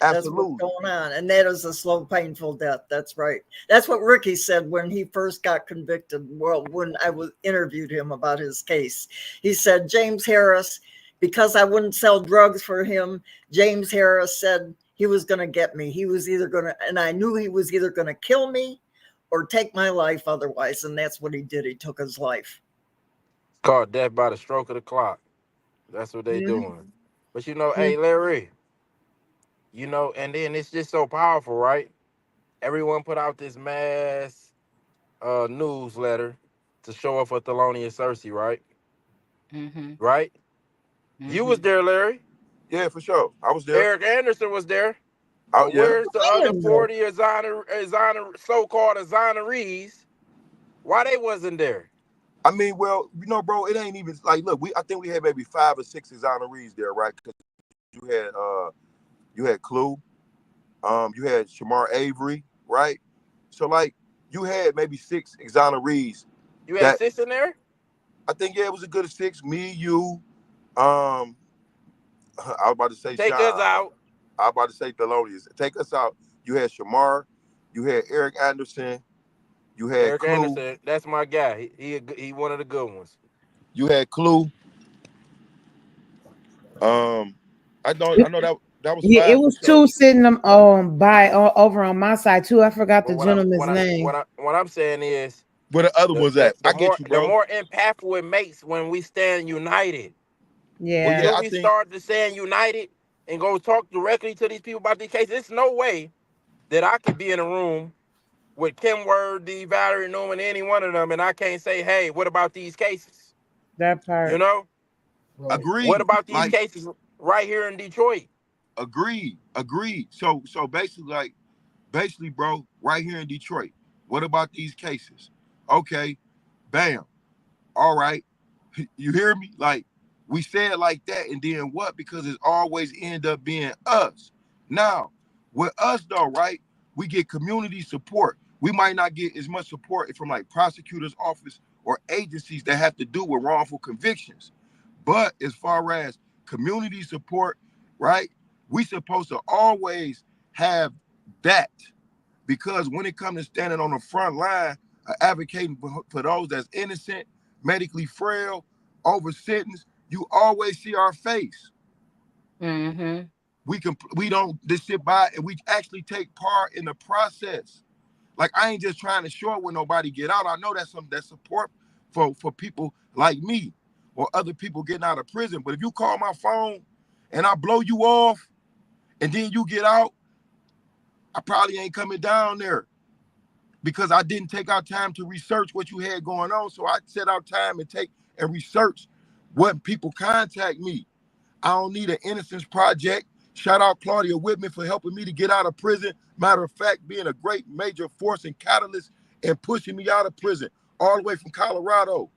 Absolutely. That's what's going on. And that is a slow, painful death. That's right. That's what Ricky said when he first got convicted. Well, when I interviewed him about his case, he said, James Harris, because I wouldn't sell drugs for him, James Harris said he was going to get me. He was either going to, and I knew he was either going to kill me or take my life otherwise. And that's what he did. He took his life. It's called death by the stroke of the clock. That's what they doing. But hey, Larry, and then it's just so powerful, right? Everyone put out this mass newsletter to show up for Thelonious Cersei, right? Mm-hmm. Right? Mm-hmm. You was there, Larry. Yeah, for sure. I was there. Eric Anderson was there. Oh, yeah. Where's the other 40 so-called exonerees? Why they wasn't there? I mean, well, bro, it ain't even like, look, I think we had maybe 5 or 6 exonerees there, right? Because you had Clue, you had Shamar Avery, right? So like you had maybe 6 exonerees. You had 6 in there? I think it was a good 6. Me, you, I was about to say Take us out. I was about to say Thelonious. Take us out. You had Shamar, you had Eric Anderson, you had Eric Clue. Anderson, that's my guy. He one of the good ones. You had Clue. I know that was 5. It was 2 sitting over on my side too. I forgot the gentleman's name. What I'm saying is, where the other ones at? I get you, bro. The more impactful it makes when we stand united. Yeah. When we start to stand united and go talk directly to these people about these cases, there's no way that I could be in a room with Kim Worthy, Valerie Newman, any one of them, and I can't say, hey, what about these cases? That part. Agreed. What about these cases right here in Detroit? Agreed. So basically, bro, right here in Detroit. What about these cases? Okay, bam. All right. You hear me? Like, we say it like that, and then what? Because it's always end up being us. Now, with us though, right? We get community support. We might not get as much support from like prosecutor's office or agencies that have to do with wrongful convictions. But as far as community support, right, we supposed to always have that, because when it comes to standing on the front line, advocating for those that's innocent, medically frail, over sentenced, you always see our face. Mm-hmm. We don't just sit by, and we actually take part in the process. Like, I ain't just trying to show it when nobody get out. I know that's support for people like me or other people getting out of prison. But if you call my phone and I blow you off and then you get out, I probably ain't coming down there, because I didn't take out time to research what you had going on. So I set out time and research what people contact me. I don't need an innocence project. Shout out Claudia Whitman for helping me to get out of prison. Matter of fact, being a great major force and catalyst and pushing me out of prison all the way from Colorado.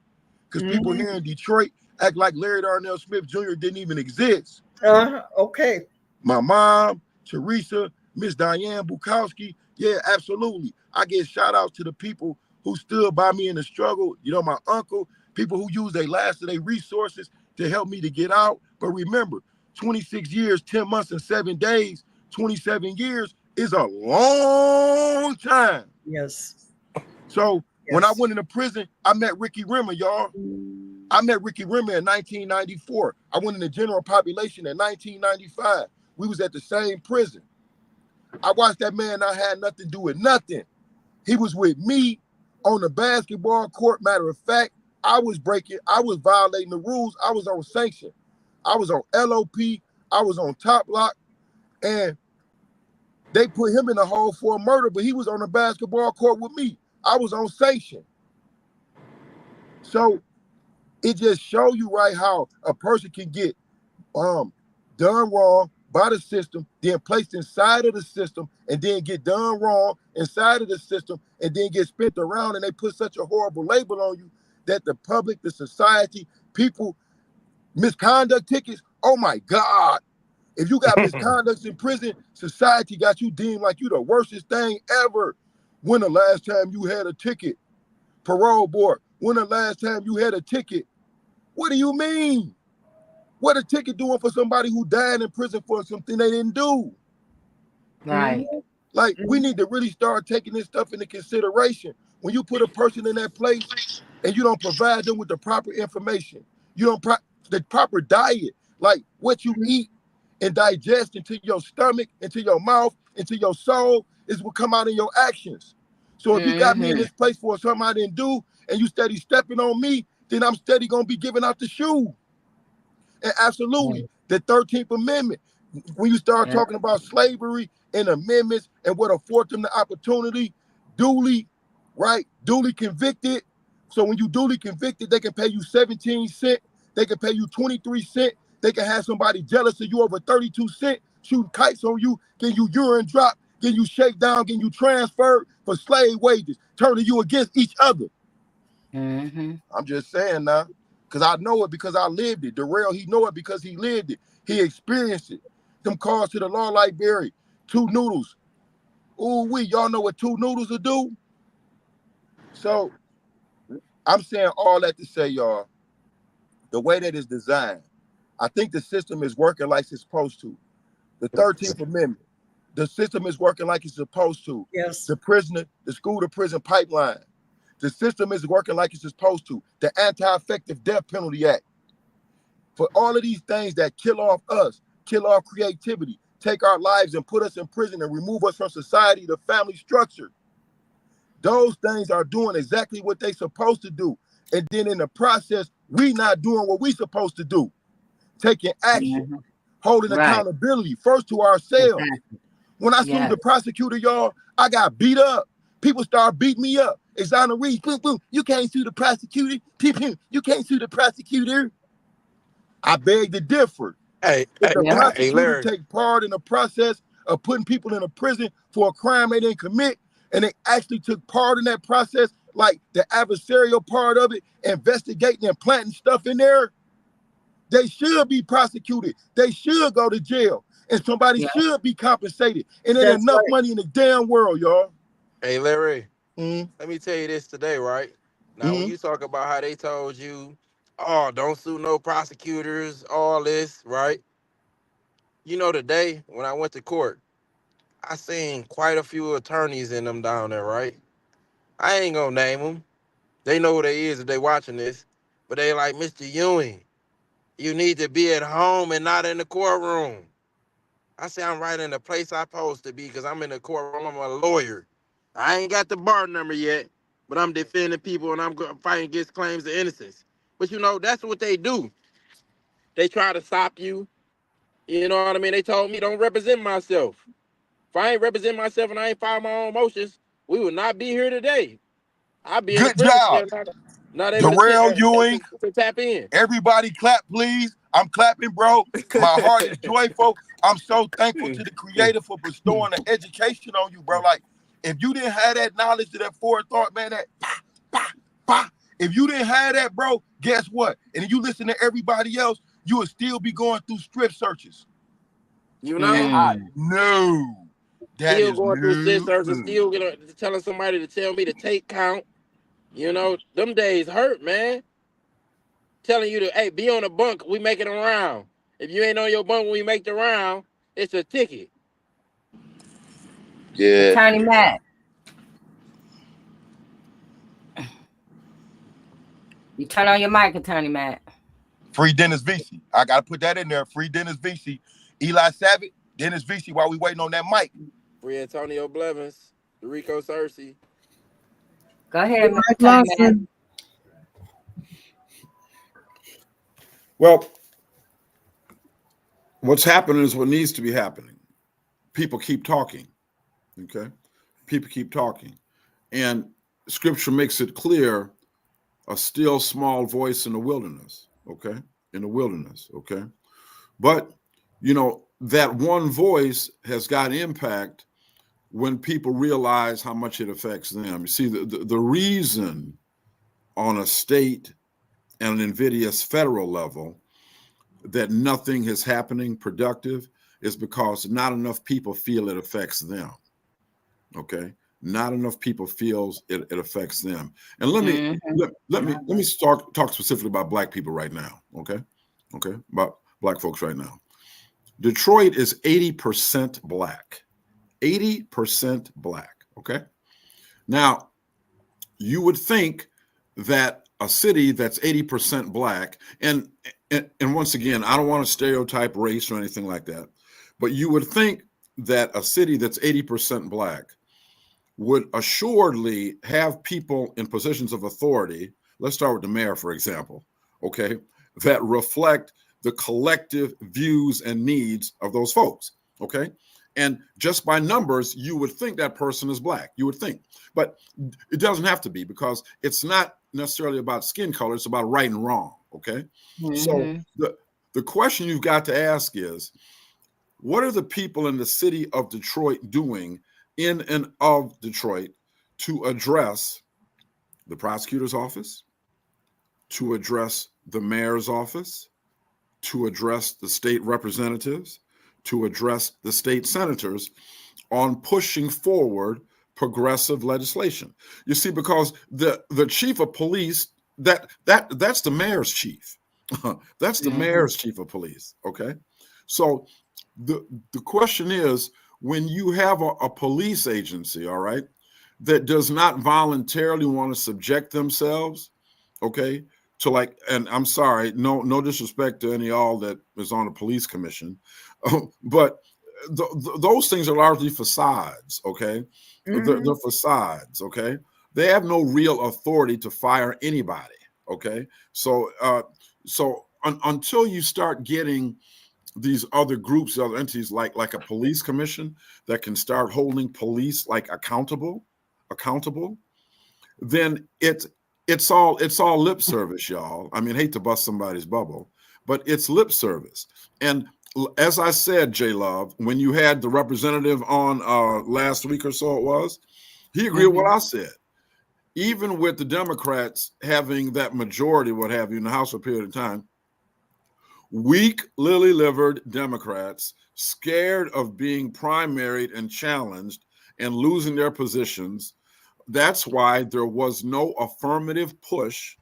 Because people here in Detroit act like Larry Darnell Smith Jr. didn't even exist. Okay. My mom, Teresa, Miss Diane Bukowski, yeah, absolutely. I give shout outs to the people who stood by me in the struggle. You know, my uncle, people who used their last of their resources to help me to get out. But remember, 26 years, 10 months, and 7 days, 27 years is a long time. Yes. So when I went into prison, I met Ricky Rimmer, y'all. I met Ricky Rimmer in 1994. I went in the general population in 1995. We was at the same prison. I watched that man not had nothing to do with nothing. He was with me on the basketball court. Matter of fact, I was violating the rules. I was on sanction. I was on LOP. I was on top lock. And they put him in the hole for a murder, but he was on the basketball court with me. I was on sanction. So it just show you, right, how a person can get done wrong by the system, then placed inside of the system, and then get done wrong inside of the system, and then get spent around, and they put such a horrible label on you that the public, the society, people, misconduct tickets, oh my God. If you got misconducts in prison, society got you deemed like you the worstest thing ever. When the last time you had a ticket? Parole board, when the last time you had a ticket? What do you mean? What a ticket doing for somebody who died in prison for something they didn't do? Right. Like, we need to really start taking this stuff into consideration. When you put a person in that place and you don't provide them with the proper information, you don't the proper diet, like what you eat and digest into your stomach, into your mouth, into your soul, is what come out in your actions. So if you got me in this place for something I didn't do, and you steady stepping on me, then I'm steady gonna be giving out the shoe. And absolutely, the 13th Amendment, when you start talking about slavery and amendments and what afford them the opportunity, duly convicted. So when you duly convicted, they can pay you 17 cents, they can pay you 23 cents, they can have somebody jealous of you over 32 cents, shooting kites on you, getting you urine drop, getting you shakedown, getting you transferred for slave wages, turning you against each other. I'm just saying now, because I know it, because I lived it. Darrell, he know it because he lived it. He experienced it. Them calls to the law library, 2 noodles. Ooh, y'all know what 2 noodles will do? So I'm saying all that to say, y'all, the way that it's designed, I think the system is working like it's supposed to. The 13th Amendment, the system is working like it's supposed to. Yes. The school to prison pipeline, the system is working like it's supposed to. The Anti-Effective Death Penalty Act. For all of these things that kill off us, kill off creativity, take our lives and put us in prison and remove us from society, the family structure. Those things are doing exactly what they're supposed to do. And then in the process, we not doing what we supposed to do. Taking action, holding accountability, first to ourselves. When I sued the prosecutor, y'all, I got beat up. People start beating me up. Exoneree, boom, boom. You can't sue the prosecutor. You can't sue the prosecutor. I beg to differ. If the prosecutor take part in the process of putting people in a prison for a crime they didn't commit, and they actually took part in that process, like the adversarial part of it, investigating and planting stuff in there, they should be prosecuted. They should go to jail. And somebody should be compensated. And there's enough money in the damn world, y'all. Hey, Larry, let me tell you this today, right? Now, when you talk about how they told you, oh, don't sue no prosecutors, all this, right? You know, today when I went to court, I seen quite a few attorneys in them down there, right? I ain't gonna name them. They know who they is if they watching this. But they like, Mr. Ewing, you need to be at home and not in the courtroom. I say I'm right in the place I'm supposed to be because I'm in the courtroom. I'm a lawyer. I ain't got the bar number yet, but I'm defending people and I'm fighting against claims of innocence. But you know, that's what they do. They try to stop you. You know what I mean? They told me don't represent myself. If I ain't represent myself and I ain't file my own motions, we would not be here today. I'd be in the Good prison job, cell not able Darrell Ewing. to tap in. Everybody clap, please. I'm clapping, bro. My heart is joyful. I'm so thankful to the Creator for bestowing an education on you, bro. Like, if you didn't have that knowledge, that forethought, man, that if you didn't have that, bro, guess what? And if you listen to everybody else, you would still be going through strip searches. You know? No. That Still is going through strip no. searches, still telling somebody to tell me to take count. You know, them days hurt, man. Telling you to, hey, be on the bunk, we making a round. If you ain't on your bunk when we make the round, it's a ticket. Yeah. Attorney Matt. You turn on your mic, Attorney Matt. Free Dennis Vesey. I got to put that in there. Free Dennis Vesey. Eli Savage, Dennis Vesey, while we waiting on that mic. Free Antonio Blevins, Rico Cersei. Go ahead, Attorney Matt. Well, what's happening is what needs to be happening. People keep talking, okay? People keep talking. And scripture makes it clear, a still small voice in the wilderness, okay? In the wilderness, okay? But, you know, that one voice has got impact when people realize how much it affects them. You see, the reason on a state and an invidious federal level that nothing is happening productive is because not enough people feel it affects them. Okay, not enough people feels it affects them. And let me let me talk specifically about Black people right now. Okay, about Black folks right now. Detroit is 80% Black. 80% Black. Okay, now you would think that a city that's 80% Black, and once again, I don't want to stereotype race or anything like that, but you would think that a city that's 80% Black would assuredly have people in positions of authority. Let's start with the mayor, for example, okay, that reflect the collective views and needs of those folks, okay? And just by numbers, you would think that person is Black. You would think, but it doesn't have to be, because it's not necessarily about skin color. It's about right and wrong. Okay. So the question you've got to ask is, what are the people in the city of Detroit doing in and of Detroit to address the prosecutor's office, to address the mayor's office, to address the state representatives, to address the state senators on pushing forward progressive legislation? You see, because the chief of police, that's the mayor's chief. That's the mayor's chief of police. Okay. So the question is, when you have a police agency, all right, that does not voluntarily want to subject themselves, okay, to, like, and I'm sorry, no disrespect to any of y'all that is on the police commission, but those things are largely facades, okay? They're facades, okay? They have no real authority to fire anybody, okay? So until you start getting these other groups, other entities, like a police commission that can start holding police like accountable, then it's all lip service, y'all. I mean, hate to bust somebody's bubble, but it's lip service. And as I said, J Love, when you had the representative on last week or so, it was, he agreed with what I said. Even with the Democrats having that majority, what have you, in the House for a period of time, weak, lily-livered Democrats, scared of being primaried and challenged and losing their positions, that's why there was no affirmative push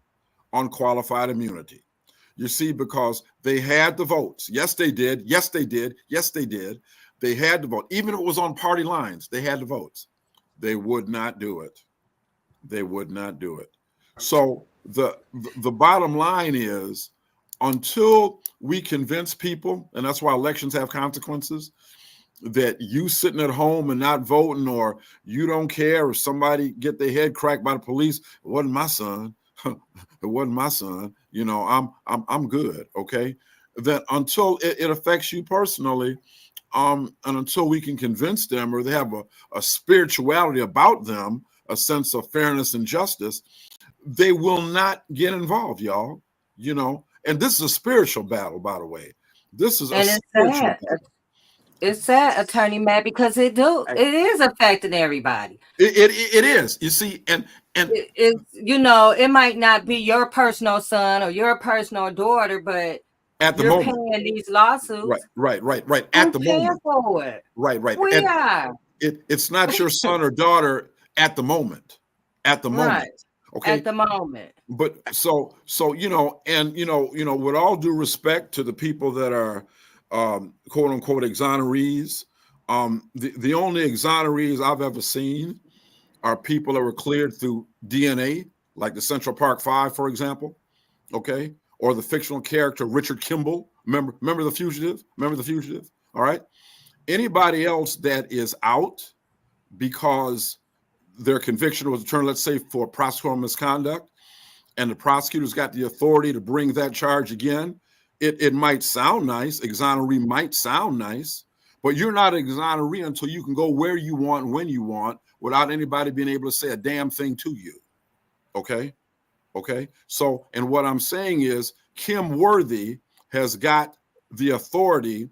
on qualified immunity. You see, because they had the votes. Yes, they did. Yes, they did. Yes, they did. They had to vote. Even if it was on party lines, they had the votes. They would not do it. They would not do it. So the bottom line is, until we convince people, and that's why elections have consequences, that you sitting at home and not voting, or you don't care if somebody get their head cracked by the police, it wasn't my son. It wasn't my son. You know, I'm good. Okay. That until it affects you personally, and until we can convince them, or they have a spirituality about them, a sense of fairness and justice, they will not get involved, y'all. You know, and this is a spiritual battle, by the way. This is and a it's spiritual sad. battle. It's sad, Attorney Matt, because it is affecting everybody. It is. You see, and it's, you know, it might not be your personal son or your personal daughter, but at the you're moment, paying these lawsuits. Right. Who's At the paying moment, for it? right. We are. It's not your son or daughter at the moment. At the moment. Right. Okay. At the moment. But so you know, and you know, with all due respect to the people that are quote unquote exonerees, the only exonerees I've ever seen are people that were cleared through DNA, like the Central Park 5, for example, okay, or the fictional character Richard Kimball. Remember the fugitive? Remember the fugitive? All right. Anybody else that is out because their conviction was returned, let's say for prosecutorial misconduct, and the prosecutor's got the authority to bring that charge again, it might sound nice, exoneree might sound nice, but you're not exoneree until you can go where you want, when you want, without anybody being able to say a damn thing to you. Okay? Okay? So, and what I'm saying is, Kim Worthy has got the authority,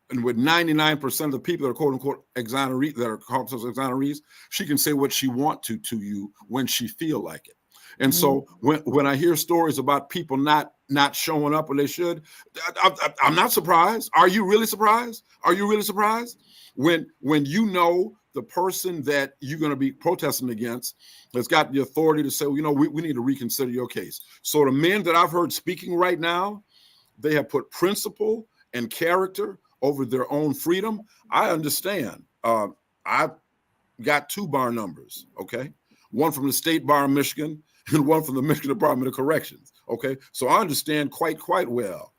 and with 99% of the people that are quote unquote exoneree, that are called exonerees, she can say what she wants to you when she feel like it. And so when I hear stories about people not showing up when they should, I'm not surprised. Are you really surprised? Are you really surprised? When you know the person that you're going to be protesting against has got the authority to say, well, you know, we need to reconsider your case. So the men that I've heard speaking right now, they have put principle and character over their own freedom. I understand. I've got 2 bar numbers, okay? One from the State Bar of Michigan and one from the Michigan Department of Corrections, okay? So I understand quite well.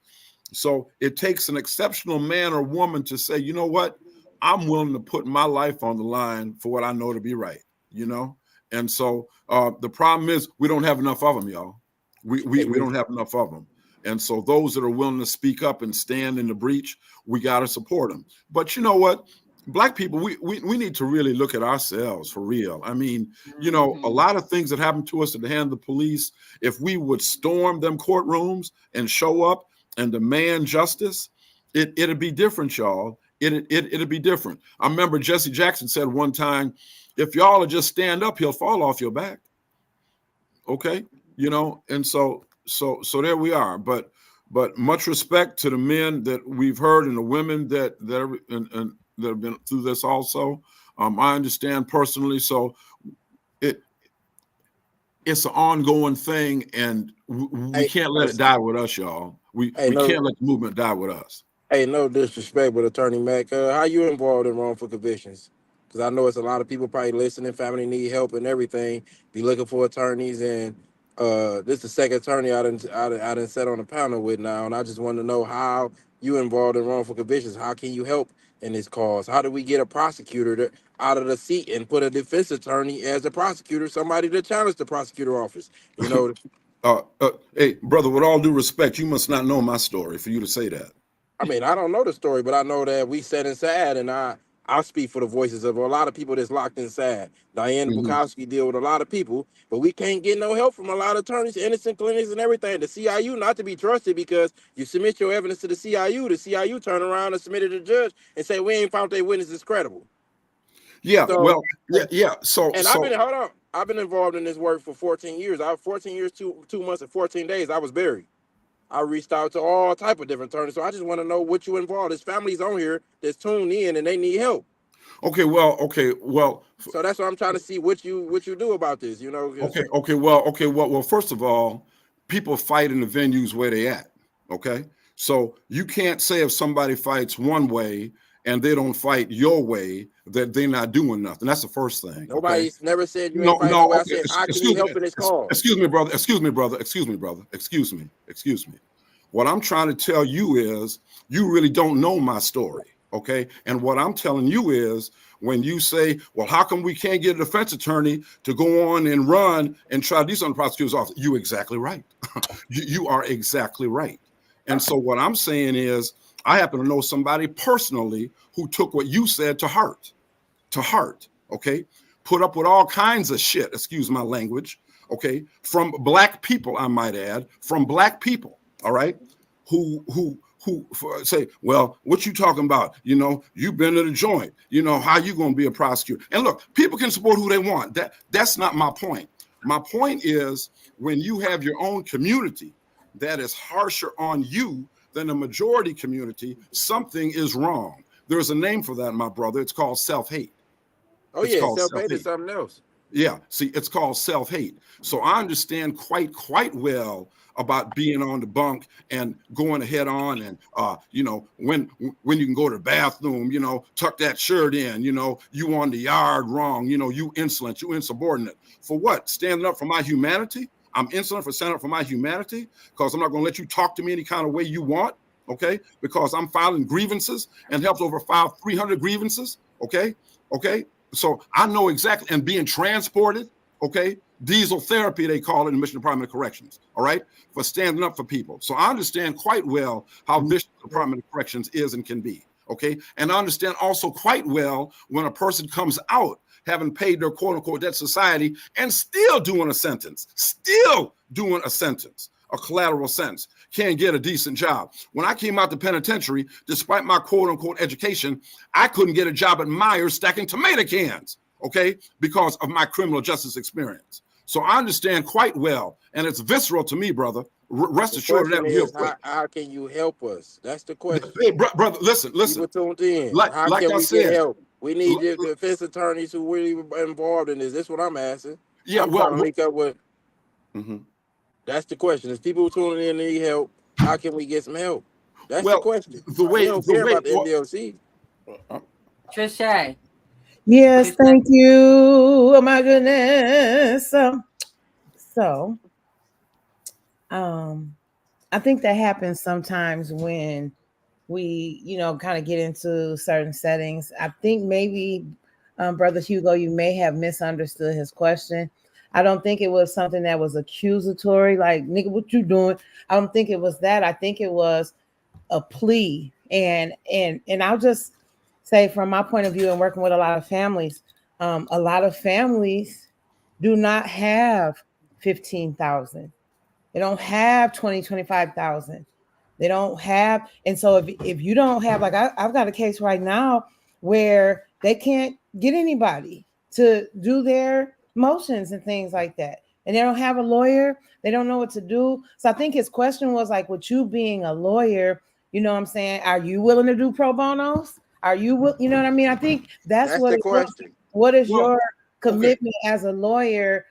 So it takes an exceptional man or woman to say, you know what? I'm willing to put my life on the line for what I know to be right, you know? And so the problem is we don't have enough of them, y'all. We don't have enough of them. And so those that are willing to speak up and stand in the breach, we got to support them. But you know what? Black people, we need to really look at ourselves for real. I mean, you know, a lot of things that happen to us at the hand of the police, if we would storm them courtrooms and show up and demand justice, it'd be different, y'all. It'd be different. I remember Jesse Jackson said one time, if y'all would just stand up, he'll fall off your back. Okay. You know, and so there we are. But much respect to the men that we've heard and the women that have been through this also. I understand personally. So it's an ongoing thing, and we can't let it die with us, y'all. We can't let the movement die with us. Hey, no disrespect, but Attorney Mack, how you involved in wrongful convictions? Because I know it's a lot of people probably listening, family need help and everything, be looking for attorneys, and this is the second attorney I done sat on a panel with now, and I just want to know how you involved in wrongful convictions. How can you help in this cause? How do we get a prosecutor out of the seat and put a defense attorney as a prosecutor, somebody to challenge the prosecutor office? You know. Hey, brother, with all due respect, you must not know my story for you to say that. I mean, I don't know the story, but I know that we sat inside, and I speak for the voices of a lot of people that's locked inside. Diane Bukowski deal with a lot of people, but we can't get no help from a lot of attorneys, innocent clinics, and everything. The CIU not to be trusted, because you submit your evidence to the CIU turn around and submit it to the judge and say we ain't found their witnesses credible. Yeah, so, well, yeah. I've been involved in this work for 14 years. 14 years, 2 months, and 14 days. I was buried. I reached out to all type of different attorneys. So I just want to know what you involved. There's families on here that's tuned in and they need help. Okay, well. So that's what I'm trying to see what you do about this, you know. Well, first of all, people fight in the venues where they at. Okay, so you can't say if somebody fights one way and they don't fight your way that they're not doing nothing. That's the first thing. Nobody's never said you ain't fighting no way. I said, how can you help in this cause? Excuse me, brother. What I'm trying to tell you is you really don't know my story. Okay. And what I'm telling you is when you say, well, how come we can't get a defense attorney to go on and run and try to do something in the prosecutor's office? You're exactly right. You are exactly right. And so what I'm saying is I happen to know somebody personally who took what you said to heart, okay? Put up with all kinds of shit, excuse my language, okay? From black people, I might add, from black people, all right? Who say, well, what you talking about? You know, you've been to the joint. You know, how you going to be a prosecutor? And look, people can support who they want. That's not my point. My point is when you have your own community that is harsher on you than the majority community, something is wrong. There's a name for that, my brother. It's called self-hate. Oh, yeah, self-hate is something else. Yeah, see, it's called self-hate. So I understand quite well about being on the bunk and going head on and, you know, when you can go to the bathroom, you know, tuck that shirt in, you know, you on the yard wrong, you know, you insolent, you insubordinate. For what? Standing up for my humanity? I'm insolent for standing up for my humanity because I'm not going to let you talk to me any kind of way you want, okay? Because I'm filing grievances and helped over file 300 grievances, okay? So I know exactly, and being transported, okay? Diesel therapy, they call it in the Michigan Department of Corrections, all right? For standing up for people. So I understand quite well how Michigan Department of Corrections is and can be, okay? And I understand also quite well when a person comes out having paid their quote unquote debt society and still doing a sentence, a collateral sentence, can't get a decent job. When I came out the penitentiary, despite my quote unquote education, I couldn't get a job at Myers stacking tomato cans, okay, because of my criminal justice experience. So I understand quite well, and it's visceral to me, brother. Rest assured of that real quick. How can you help us? That's the question. Hey, brother, listen. People tuned in. How can we get help? We need defense attorneys who really involved in this. That's what I'm asking. Yeah, link up with. That's the question. If people tuning in need help, how can we get some help? That's the question. We don't care about the NDOC. Trisha. Yes, thank you. Oh my goodness. So, I think that happens sometimes when we, you know, kind of get into certain settings. I think maybe, Brother Hugo, you may have misunderstood his question. I don't think it was something that was accusatory, like, nigga, what you doing? I don't think it was that. I think it was a plea. And I'll just say from my point of view and working with a lot of families do not have 15,000. They don't have 20, 25,000. They don't have, and so if you don't have, like I've got a case right now where they can't get anybody to do their motions and things like that. And they don't have a lawyer. They don't know what to do. So I think his question was like, with you being a lawyer, you know what I'm saying? Are you willing to do pro bonos? Are you, you know what I mean? I think that's what the question. What is your commitment as a lawyer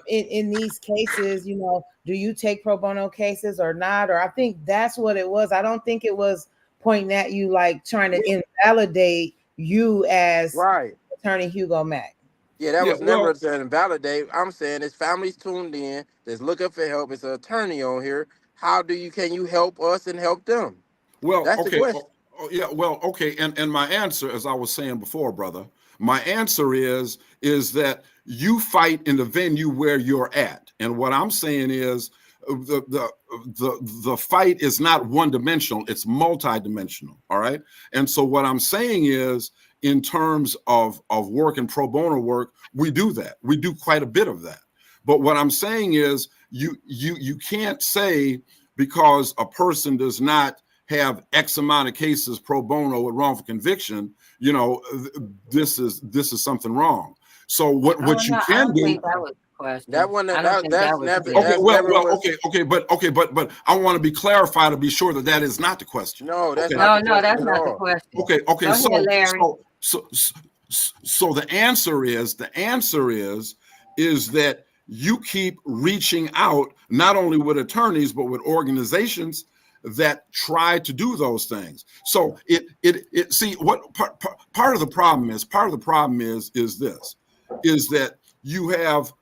in these cases? You know, do you take pro bono cases or not? Or I think that's what it was. I don't think it was pointing at you like trying to invalidate you as Attorney Hugo Mack. Yeah, that was never to invalidate. I'm saying this family's tuned in, that's looking for help. It's an attorney on here. Can you help us and help them? Well, that's the question. And my answer, as I was saying before, brother, my answer is that you fight in the venue where you're at. And what I'm saying is the fight is not one-dimensional, it's multi-dimensional, all right? And so what I'm saying is, in terms of work and pro bono work, we do that. We do quite a bit of that. But what I'm saying is you can't say because a person does not have X amount of cases pro bono with wrongful conviction, you know, this is something wrong. So what you can do. That one, but I want to be clarified to be sure that is not the question. No, that's not the question. Okay. So the answer is that you keep reaching out, not only with attorneys, but with organizations that try to do those things. So see what part of the problem is this, is that you have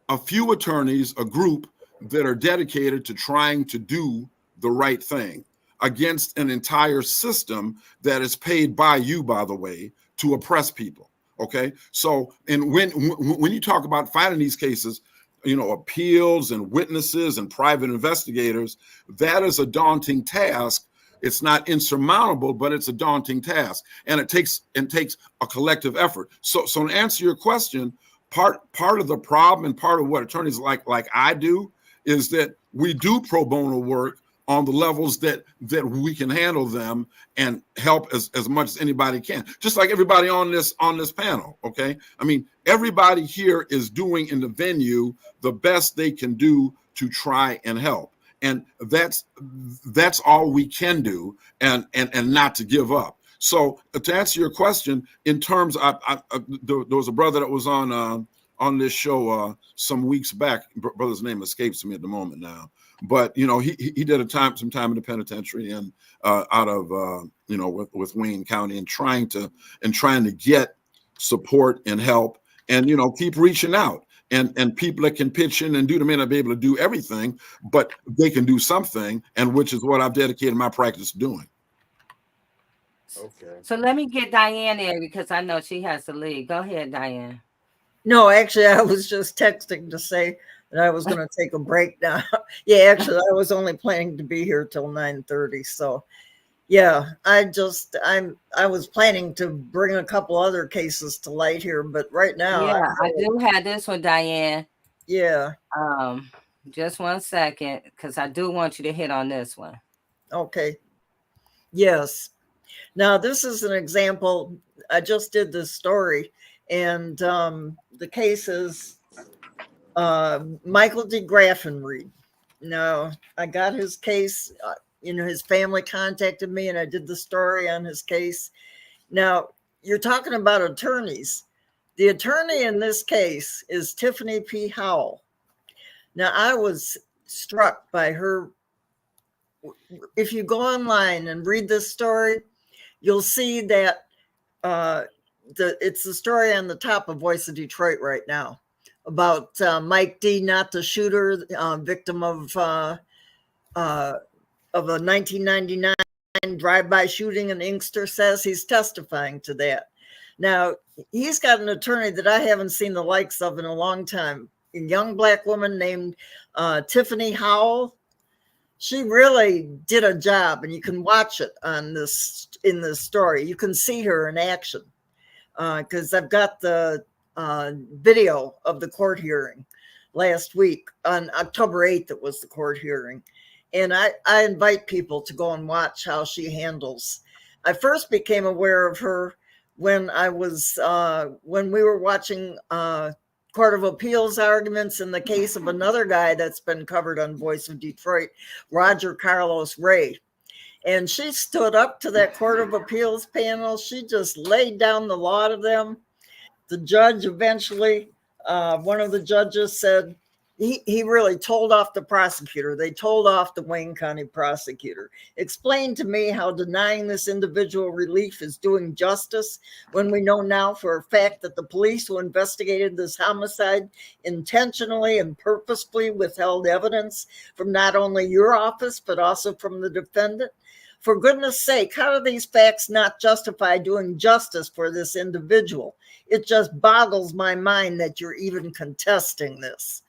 a few attorneys, a group that are dedicated to trying to do the right thing against an entire system that is paid by you, by the way, to oppress people. Okay. So, and when you talk about fighting these cases, you know, appeals and witnesses and private investigators, that is a daunting task. It's not insurmountable, but it's a daunting task, and it takes a collective effort. So to answer your question, part of the problem and part of what attorneys like I do is that we do pro bono work on the levels that we can handle them and help as much as anybody can. Just like everybody on this panel, okay? I mean, everybody here is doing in the venue the best they can do to try and help. And that's all we can do, and not to give up. So to answer your question, in terms of, there was a brother that was on this show some weeks back. Brother's name escapes me at the moment now. But you know, he did some time in the penitentiary and out of you know, with Wayne County, and trying to get support and help, and you know, keep reaching out, and people that can pitch in and do. They may not be able to do everything, but they can do something, and which is what I've dedicated my practice to doing. Okay. So let me get Diane in, because I know she has to leave. Go ahead, Diane. No, actually, I was just texting to say that I was going to take a break now. Yeah, actually, I was only planning to be here till 9:30. So, yeah, I was planning to bring a couple other cases to light here, but right now, yeah, I do have this one, Diane. Yeah. Just 1 second, because I do want you to hit on this one. Okay. Yes. Now, this is an example. I just did this story, and the case is Michael D. Graffenried. Now, I got his case. You know, his family contacted me, and I did the story on his case. Now, you're talking about attorneys. The attorney in this case is Tiffany P. Howell. Now, I was struck by her. If you go online and read this story, you'll see that it's the story on the top of Voice of Detroit right now about Mike D., not the shooter, victim of a 1999 drive-by shooting in Inkster. Says he's testifying to that. Now, he's got an attorney that I haven't seen the likes of in a long time, a young Black woman named Tiffany Howell. She really did a job, and you can watch it in this story. You can see her in action, because I've got the video of the court hearing last week on October 8th. It was the court hearing, and I invite people to go and watch how she handles. I first became aware of her when we were watching Court of Appeals arguments in the case of another guy that's been covered on Voice of Detroit, Roger Carlos Ray. And she stood up to that Court of Appeals panel. She just laid down the law to them. The judge eventually, one of the judges said, he really told off the prosecutor. They told off the Wayne County prosecutor. Explain to me how denying this individual relief is doing justice when we know now for a fact that the police who investigated this homicide intentionally and purposefully withheld evidence from not only your office, but also from the defendant. For goodness sake, how do these facts not justify doing justice for this individual? It just boggles my mind that you're even contesting this.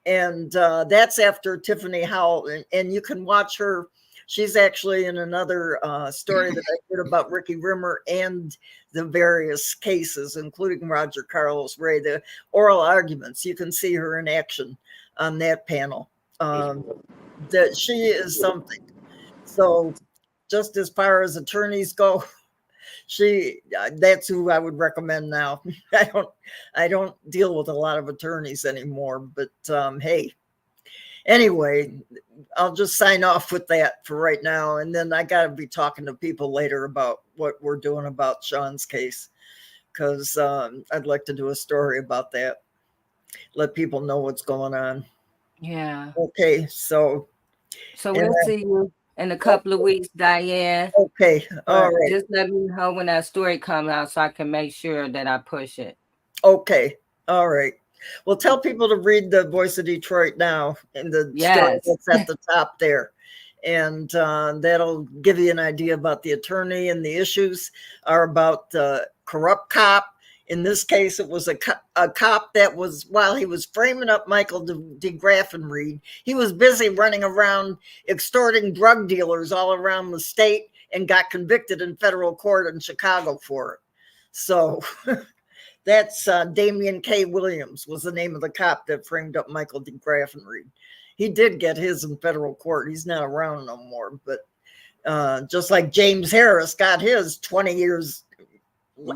And that's after Tiffany Howell. And you can watch her. She's actually in another story that I did about Ricky Rimmer and the various cases, including Roger Carlos Ray, the oral arguments. You can see her in action on that panel. That she is something. So just as far as attorneys go, that's who I would recommend now. I don't deal with a lot of attorneys anymore, but hey, anyway, I'll just sign off with that for right now. And then I got to be talking to people later about what we're doing about Sean's case. because I'd like to do a story about that. Let people know what's going on. Yeah. Okay, so we'll see you in a couple of weeks, Diane. Okay, all right. Just let me know when that story comes out so I can make sure that I push it. Okay, all right. Well, tell people to read the Voice of Detroit now and the story that's at the top there. And that'll give you an idea about the attorney, and the issues are about the corrupt cop. In this case, it was a cop that was, while he was framing up Michael de Graffenried, he was busy running around extorting drug dealers all around the state and got convicted in federal court in Chicago for it. So that's Damian K. Williams was the name of the cop that framed up Michael de Graffenried. He did get his in federal court. He's not around no more. But just like James Harris got his 20 years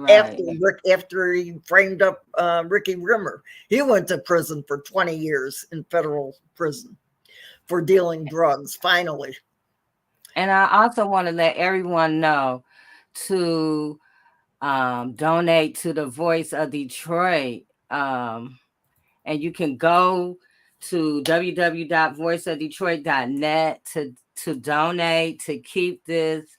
after he framed up Ricky Rimmer. He went to prison for 20 years in federal prison for dealing drugs, finally. And I also want to let everyone know to donate to the Voice of Detroit. And you can go to www.voiceofdetroit.net to donate, to keep this.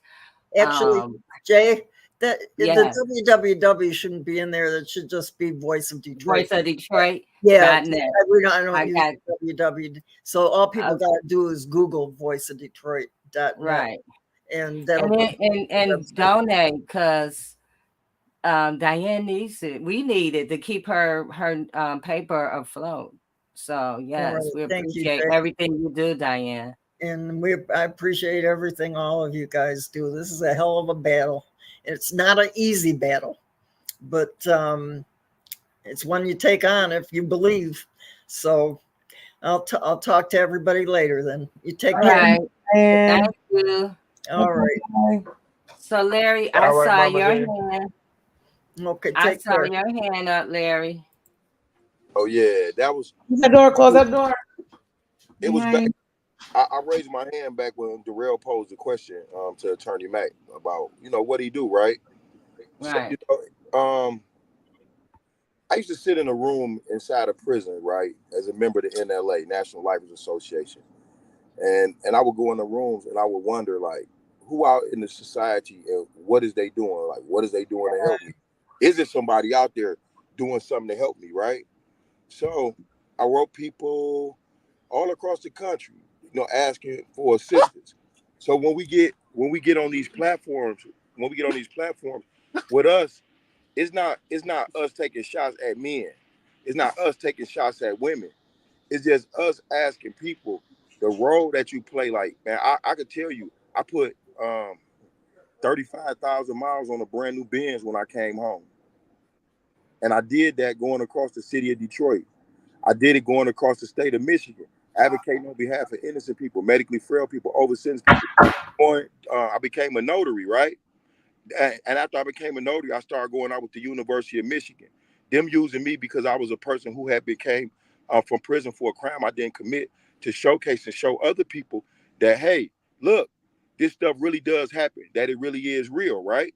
Actually, Jay, the www shouldn't be in there. That should just be Voice of Detroit. Voice of Detroit. Yeah, I don't use www. So all people got to do is Google Voice of Detroit.net. Right. And donate, because Diane needs it. We need it to keep her paper afloat. So yes, we appreciate everything you do, Diane. And I appreciate everything all of you guys do. This is a hell of a battle. It's not an easy battle, but it's one you take on if you believe. So I'll talk to everybody later then. You take care. Thank you. All right. So Larry, I saw your hand. Okay, I saw your hand up, Larry. Oh yeah, that was. That door, close that door. It was back. I raised my hand back when Darrell posed the question to Attorney Mack about, what he do, right? Right. So, I used to sit in a room inside a prison, right, as a member of the NLA, National Lifers Association. And I would go in the rooms and I would wonder, like, who out in the society and what is they doing? Like, what is they doing to help me? Is there somebody out there doing something to help me, right? So I wrote people all across the country, asking for assistance. So when we get on these platforms, with us, it's not us taking shots at men. It's not us taking shots at women. It's just us asking people the role that you play. Like, man, I could tell you, I put 35,000 miles on a brand new Benz when I came home. And I did that going across the city of Detroit. I did it going across the state of Michigan, advocating on behalf of innocent people, medically frail people, oversentenced people. I became a notary, right? And after I became a notary, I started going out with the University of Michigan. Them using me because I was a person who had became from prison for a crime I didn't commit, to showcase and show other people that, hey, look, this stuff really does happen, that it really is real, right?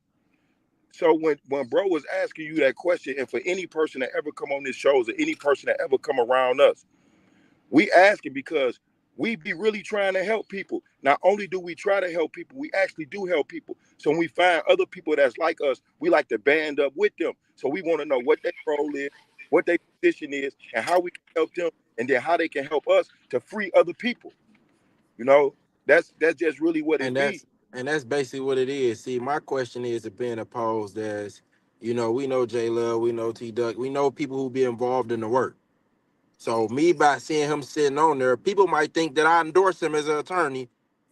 So when bro was asking you that question, and for any person that ever come on this shows or any person that ever come around us, we asking because we be really trying to help people. Not only do we try to help people, we actually do help people. So when we find other people that's like us, we like to band up with them. So we want to know what their role is, what their position is, and how we can help them, and then how they can help us to free other people. That's just really what it is. And that's basically what it is. See, my question is being opposed as, we know J Love, we know T Duck, we know people who be involved in the work. So me, by seeing him sitting on there, people might think that I endorse him as an attorney,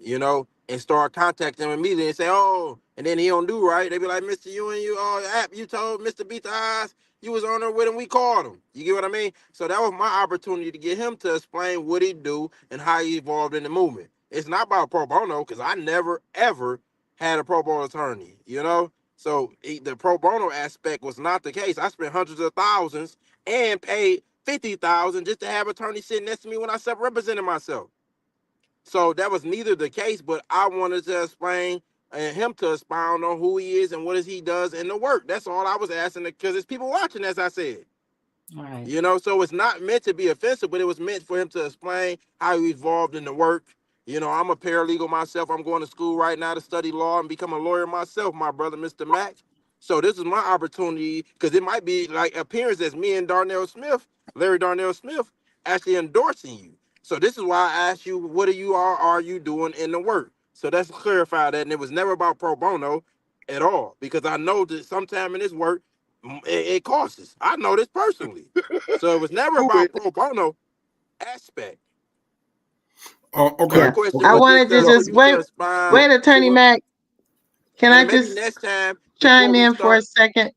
and start contacting him immediately and say, oh, and then he don't do right. They be like, Mr. Ewing, you told Mr. Beat the Eyes you was on there with him, we called him. You get what I mean? So that was my opportunity to get him to explain what he do and how he evolved in the movement. It's not about pro bono, because I never, ever had a pro bono attorney, So the pro bono aspect was not the case. I spent hundreds of thousands and paid $50,000 just to have an attorney sitting next to me when I self-represented myself. So that was neither the case, but I wanted to explain and him to expound on who he is and what he does in the work. That's all I was asking, because there's people watching, as I said. Right. You know, so it's not meant to be offensive, but it was meant for him to explain how he evolved in the work. You know, I'm a paralegal myself. I'm going to school right now to study law and become a lawyer myself, my brother, Mr. Mack. So this is my opportunity, because it might be like appearance as me and Darnell Smith, Larry Darnell Smith, actually endorsing you. So this is why I asked you, what are you doing in the work? So let's clarify that. And it was never about pro bono at all, because I know that sometime in this work, it costs us. I know this personally. So it was never about pro bono aspect. Okay. My question I was wanted to for just you to wait, expound Attorney to it. Mack. Can I And maybe just next time, chime before we in for a start, second?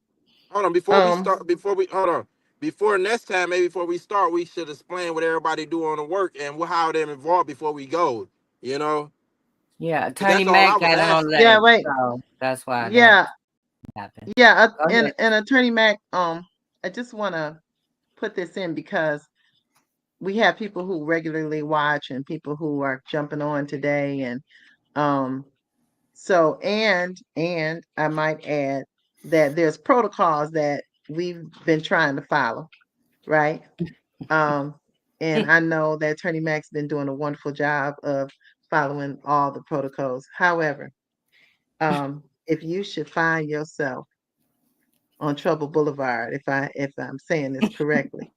hold on, before next time, maybe before we start, we should explain what everybody do on the work and how they're involved before we go, you know? Yeah, 'Cause Attorney that's all I Mack was got on asking. Yeah, late, wait. so that's why that Yeah, happened. yeah. Go ahead. And Attorney Mack, I just want to put this in because we have people who regularly watch and people who are jumping on today, and so and I might add that there's protocols that we've been trying to follow, right? And I know that Attorney Mack's been doing a wonderful job of following all the protocols. However, if you should find yourself on Trouble Boulevard, if I'm saying this correctly,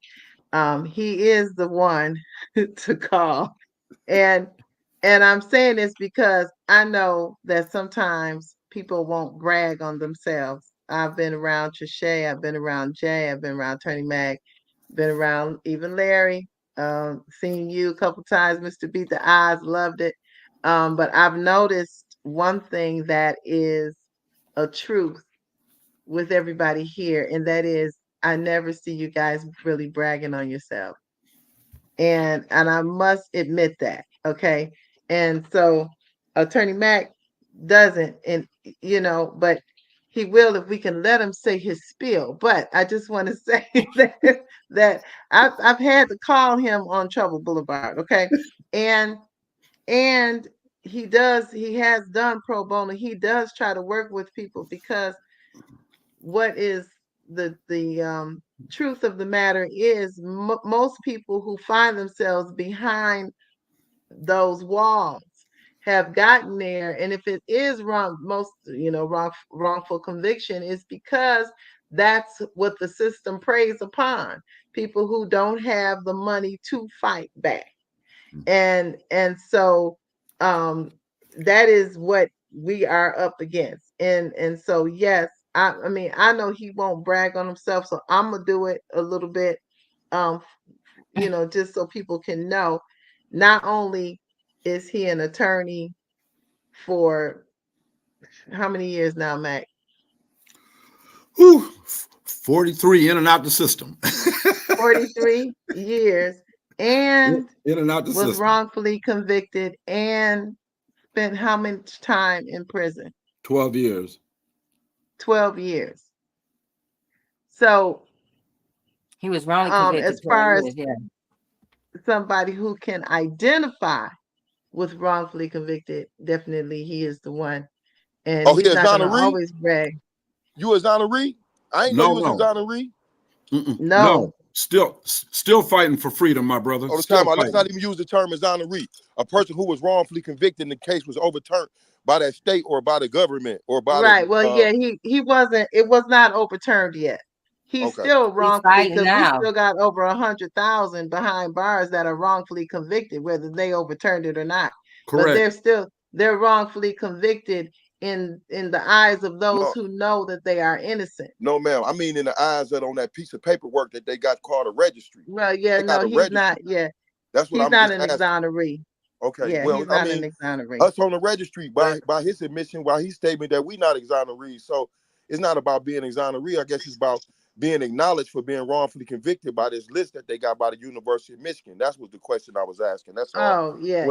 he is the one to call. And I'm saying this because I know that sometimes people won't brag on themselves. I've been around Trisha, I've been around Jay, I've been around Attorney Mack, been around even Larry, seen you a couple times, Mr. Beat the Eyes, loved it. But I've noticed one thing that is a truth with everybody here, and that is I never see you guys really bragging on yourself. And I must admit that, okay? And so Attorney Mack doesn't, and but he will if we can let him say his spiel. But I just want to say that I've had to call him on Trouble Boulevard, okay? And he has done pro bono. He does try to work with people because what is the truth of the matter is most people who find themselves behind those walls have gotten there, and if it is wrongful conviction is because that's what the system preys upon, people who don't have the money to fight back. And so that is what we are up against. And so yes, I mean I know he won't brag on himself, so I'm gonna do it a little bit, just so people can know. Not only is he an attorney for how many years now, Mac? 43 in and out the system. 43 years, and in and out the was system. wrongfully convicted and spent how much time in prison? 12 years. 12 years. So he was wrongly convicted. as far as yeah. somebody who can identify with wrongfully convicted, definitely he is the one. And Oh, he's he not going to exoneree? always brag. You exoneree? I ain't know you was exoneree. No. Still fighting for freedom, my brother. All the Still time. fighting. Let's not even use the term exoneree. A person who was wrongfully convicted and the case was overturned by that state or by the government or by right. Well, yeah, he wasn't. It was not overturned yet. He's still wrongfully because we still got over 100,000 behind bars that are wrongfully convicted, whether they overturned it or not. Correct. But they're wrongfully convicted in the eyes of those who know that they are innocent. No, ma'am. I mean, in the eyes that on that piece of paperwork that they got called a registry. Well, yeah, no, he's not. Yeah, that's what he's I'm not just an asking. exoneree. Okay, yeah, well, he's not I mean, an exoneree. Us on the registry by his admission, by his statement that we not exonerees. So it's not about being exoneree. I guess it's about being acknowledged for being wrongfully convicted by this list that they got by the University of Michigan. That's what the question I was asking. That's all. Oh, yeah,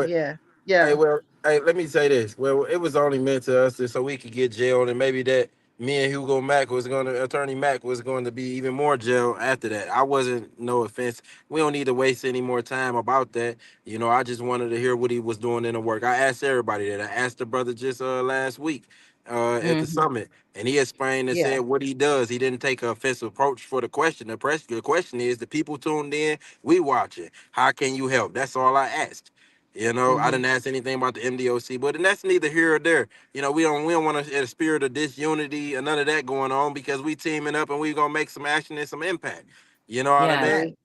yeah. Hey, let me say this. Well, it was only meant to us so we could get jailed, and maybe that me and Attorney Mack was going to be even more jail after that. I wasn't, no offense. We don't need to waste any more time about that. You know, I just wanted to hear what he was doing in the work. I asked everybody that. I asked the brother just last week at the summit, and he explained and Yeah. said what he does. He didn't take an offensive approach for the question. The question is, the people tuned in, we watching. How can you help? That's all I asked. You know, I didn't ask anything about the MDOC, but and that's neither here or there. You know, we don't want to a spirit of disunity and none of that going on, because we teaming up and we gonna make some action and some impact. You know what I Yeah. mean? Right.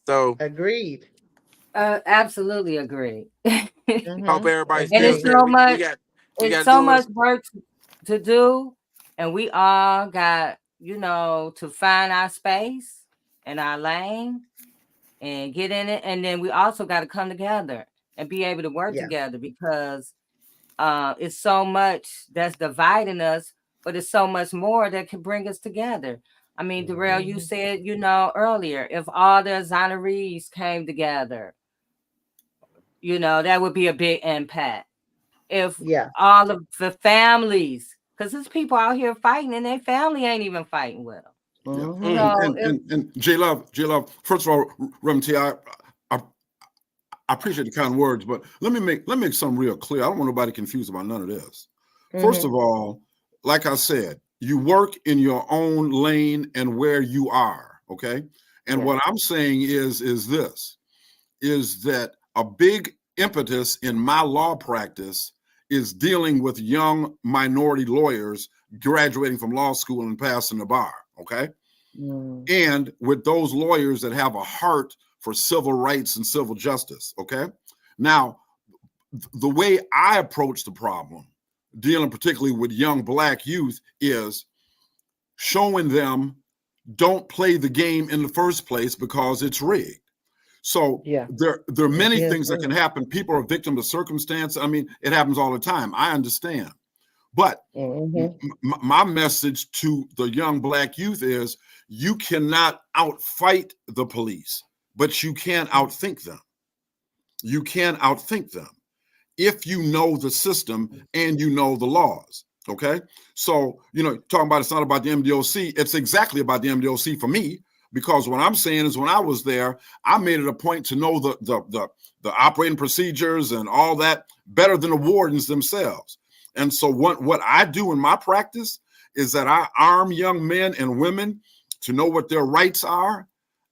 So Agreed. Absolutely agree. hope Mhm. everybody And still it's Agreed. said so we much, got it's to so do much is work to do, and we all got, you know, to find our space and our lane and get in it. And then we also got to come together and be able to work Yeah. together, because it's so much that's dividing us, but it's so much more that can bring us together. I mean, Darrell, you Mhm. said, you know, earlier, if all the exonerees came together, you know, that would be a big impact. If Yeah. all of the families, because there's people out here fighting and their family ain't even fighting with them. Yeah. Mhm. So if And J Love, first of all, Reverend T, I appreciate the kind words, but let me make something real clear. I don't want nobody confused about none of this. First Mhm. of all, like I said, you work in your own lane and where you are, okay? And Yeah. what I'm saying is that a big impetus in my law practice is dealing with young minority lawyers graduating from law school and passing the bar, okay? Mm. And with those lawyers that have a heart for civil rights and civil justice, okay? Now, the way I approach the problem, dealing particularly with young Black youth, is showing them don't play the game in the first place because it's rigged. So Yeah. there are many Yes, things that sir. can happen. People are victims of circumstance. I mean, it happens all the time. I understand. But Mhm. my message to the young Black youth is you cannot outfight the police, but you can outthink them. You can outthink them if you know the system and you know the laws. Okay. So, you know, talking about it's not about the MDOC, it's exactly about the MDOC for me, because what I'm saying is when I was there, I made it a point to know the operating procedures and all that better than the wardens themselves. And so what I do in my practice is that I arm young men and women to know what their rights are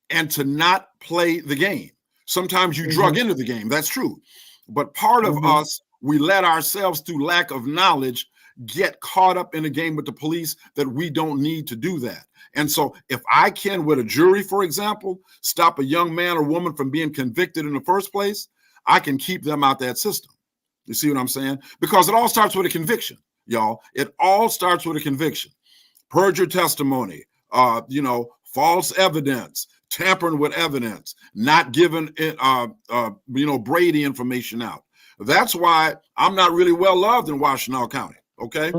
and to not play the game. Sometimes you drug into the game, that's true. But part of us, we let ourselves, through lack of knowledge, get caught up in a game with the police that we don't need to do that. And so if I can, with a jury, for example, stop a young man or woman from being convicted in the first place, I can keep them out that system. You see what I'm saying? Because it all starts with a conviction, y'all. It all starts with a conviction. Perjured testimony, you know, false evidence, tampering with evidence, not giving it, you know, Brady information out. That's why I'm not really well loved in Washtenaw County, okay,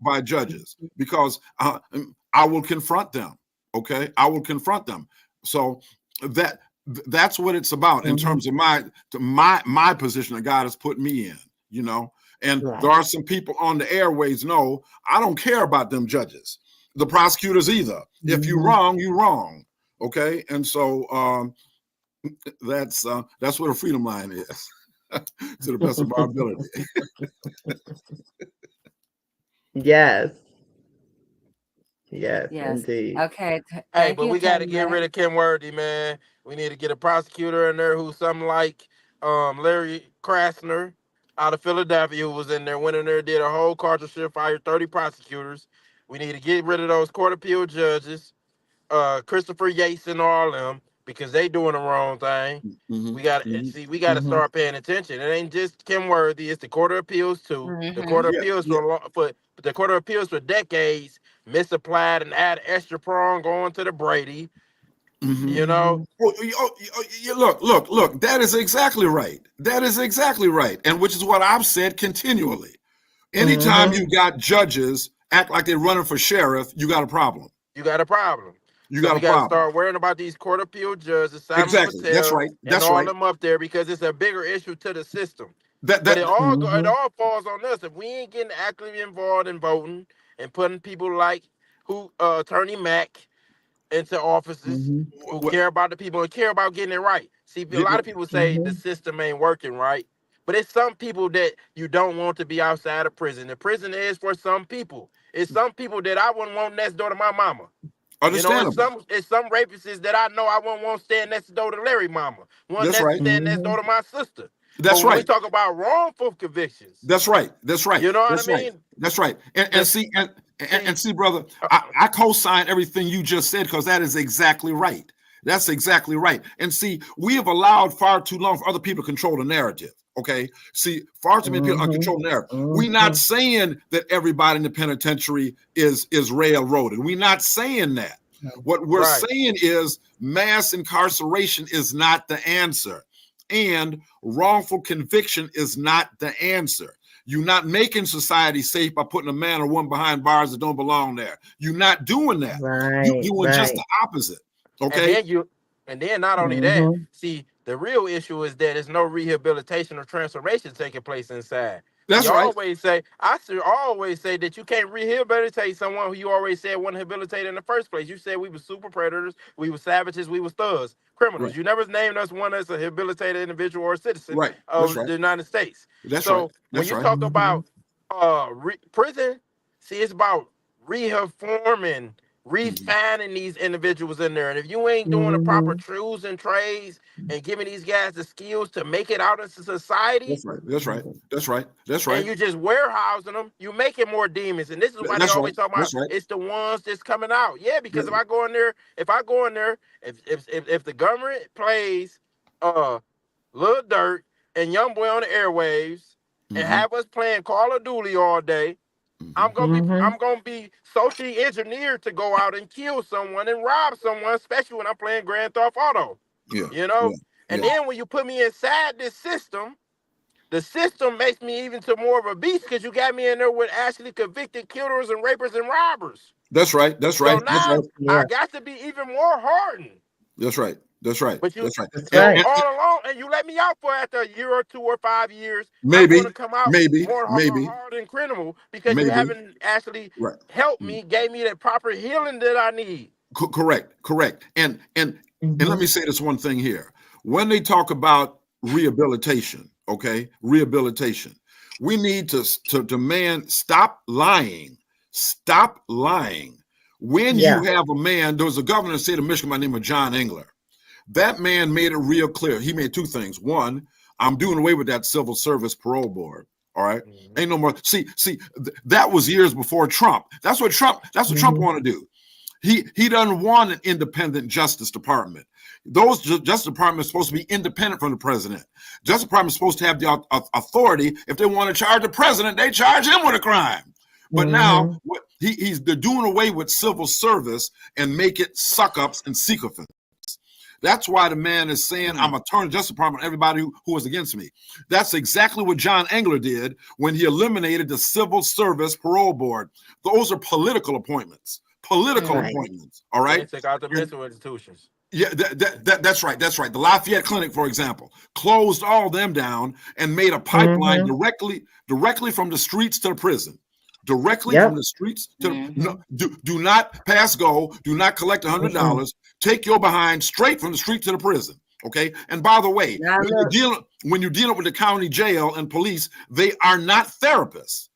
by judges, because I will confront them, okay? I will confront them. So that's what it's about in terms of my position that God has put me in, you know. And there are some people on the airways. No, I don't care about them judges, the prosecutors either. If you're wrong, you're wrong. Okay. And so that's what a freedom line is to the best of our ability. Yes. Yes, yes. indeed. Okay. hey, Thank but you, we got to Attorney get Mack. rid of Kim Worthy, man. We need to get a prosecutor in there who's something like Larry Krasner out of Philadelphia, who was in there, went in there, did a whole cartridge, fired 30 prosecutors. We need to get rid of those court appeal judges, Christopher Yates and all them, because they doing the wrong thing. We got to see. We got to start paying attention. It ain't just Kim Worthy; it's the Court of Appeals too. The Court of Yeah, Appeals yeah. for the Court of Appeals for decades misapplied and add extra prong going to the Brady. You know, Look. That is exactly right. That is exactly right, and which is what I've said continually. Anytime you got judges act like they're running for sheriff, you got a problem. you got a problem. You So got we a got to problem. start worrying about these Court of Appeal judges, Simon Exactly. That's Patel, right. and That's all right. them up there, because it's a bigger issue to the system. That But that it all falls on us if we ain't getting actively involved in voting. and putting people like Attorney Mack into offices who What, care about the people and care about getting it right. See, a lot of people say the Mhm. system ain't working right, but it's some people that you don't want to be outside of prison. The prison is for some people. It's some people that I wouldn't want next door to my mama. You know, understandable. it's some rapists that I know I wouldn't want staying next door to Larry mama. One That's next right. staying next Mhm. door to my sister. But That's when we right. talk about wrongful convictions, That's right. That's right. you know what I That's right. mean? That's right. And This, see, and see, see, brother, I co-sign everything you just said because that is exactly right. That's exactly right. And see, we have allowed far too long for other people to control the narrative. Okay. See, far too many people control the narrative. We're not saying that everybody in the penitentiary is railroaded. We're not saying that. What we're right. saying is mass incarceration is not the answer. And wrongful conviction is not the answer. You're not making society safe by putting a man or woman behind bars that don't belong there. You're not doing that. You're doing just the opposite. Okay. And then not only that, Mhm. see, the real issue is that there's no rehabilitation or transformation taking place inside. That's You right. always say, I should always say that you can't rehabilitate someone who you always said wasn't rehabilitated in the first place. You said we were super predators, we were savages, we were thugs, criminals. Right. You never named us one as a rehabilitated individual or a citizen Right. That's of right. the United States. That's right. So when That's you right. talk about prison, see, it's about reforming, refining these individuals in there. And if you ain't doing the proper Mhm. truths and trades and giving these guys the skills to make it out into society, That's right. That's right. That's right. That's and right. you just warehousing them, you making more demons. And this is why they That's right. always talk about That's right. it's the ones that's coming out. Yeah, because if I go in there, if the government plays Lil Durk and Young Boy on the airwaves and have us playing Call of Duty all day, Mhm. I'm gonna be socially engineered to go out and kill someone and rob someone, especially when I'm playing Grand Theft Auto. Yeah. You know? Yeah. And Yeah. then when you put me inside this system, the system makes me even to more of a beast because you got me in there with actually convicted killers and rapers and robbers. That's right. That's So right. That's now right. Yeah. I got to be even more hardened. That's right. That's right. But you That's right. That's so right. all along, and you let me out for after a year or 2 or 5 years, I'm going Maybe, to come out maybe, more maybe, hard and criminal because you maybe. haven't actually Right. helped me, gave me the proper healing that I need. Correct. Correct. And let Mhm. me say this one thing here. When they talk about rehabilitation, okay, rehabilitation, we need to demand stop lying. Stop lying. When you Yeah. have a man, there was a governor in the state of Michigan by the name of John Engler. That man made it real clear. He made two things. One, I'm doing away with that civil service parole board. All right. Ain't no more. See, that was years before Trump. That's what Trump want to do. He doesn't want an independent Justice Department. Those Justice Departments are supposed to be independent from the president. Justice Department is supposed to have the authority. If they want to charge the president, they charge him with a crime. But now they're doing away with civil service and make it suck-ups and sycophants. That's why the man is saying, I'm a turn Justice Department on everybody who was against me. That's exactly what John Engler did when he eliminated the Civil Service Parole Board. Those are political appointments. Political appointments. All right. And take out the mental institutions. Yeah, that's right. That's right. The Lafayette Clinic, for example, closed all them down and made a pipeline directly from the streets to the prison. Directly from the streets to no, do not pass go, do not collect $100, take your behind straight from the street to the prison. Okay. And by the way, when you're dealing with the county jail and police, they are not therapists.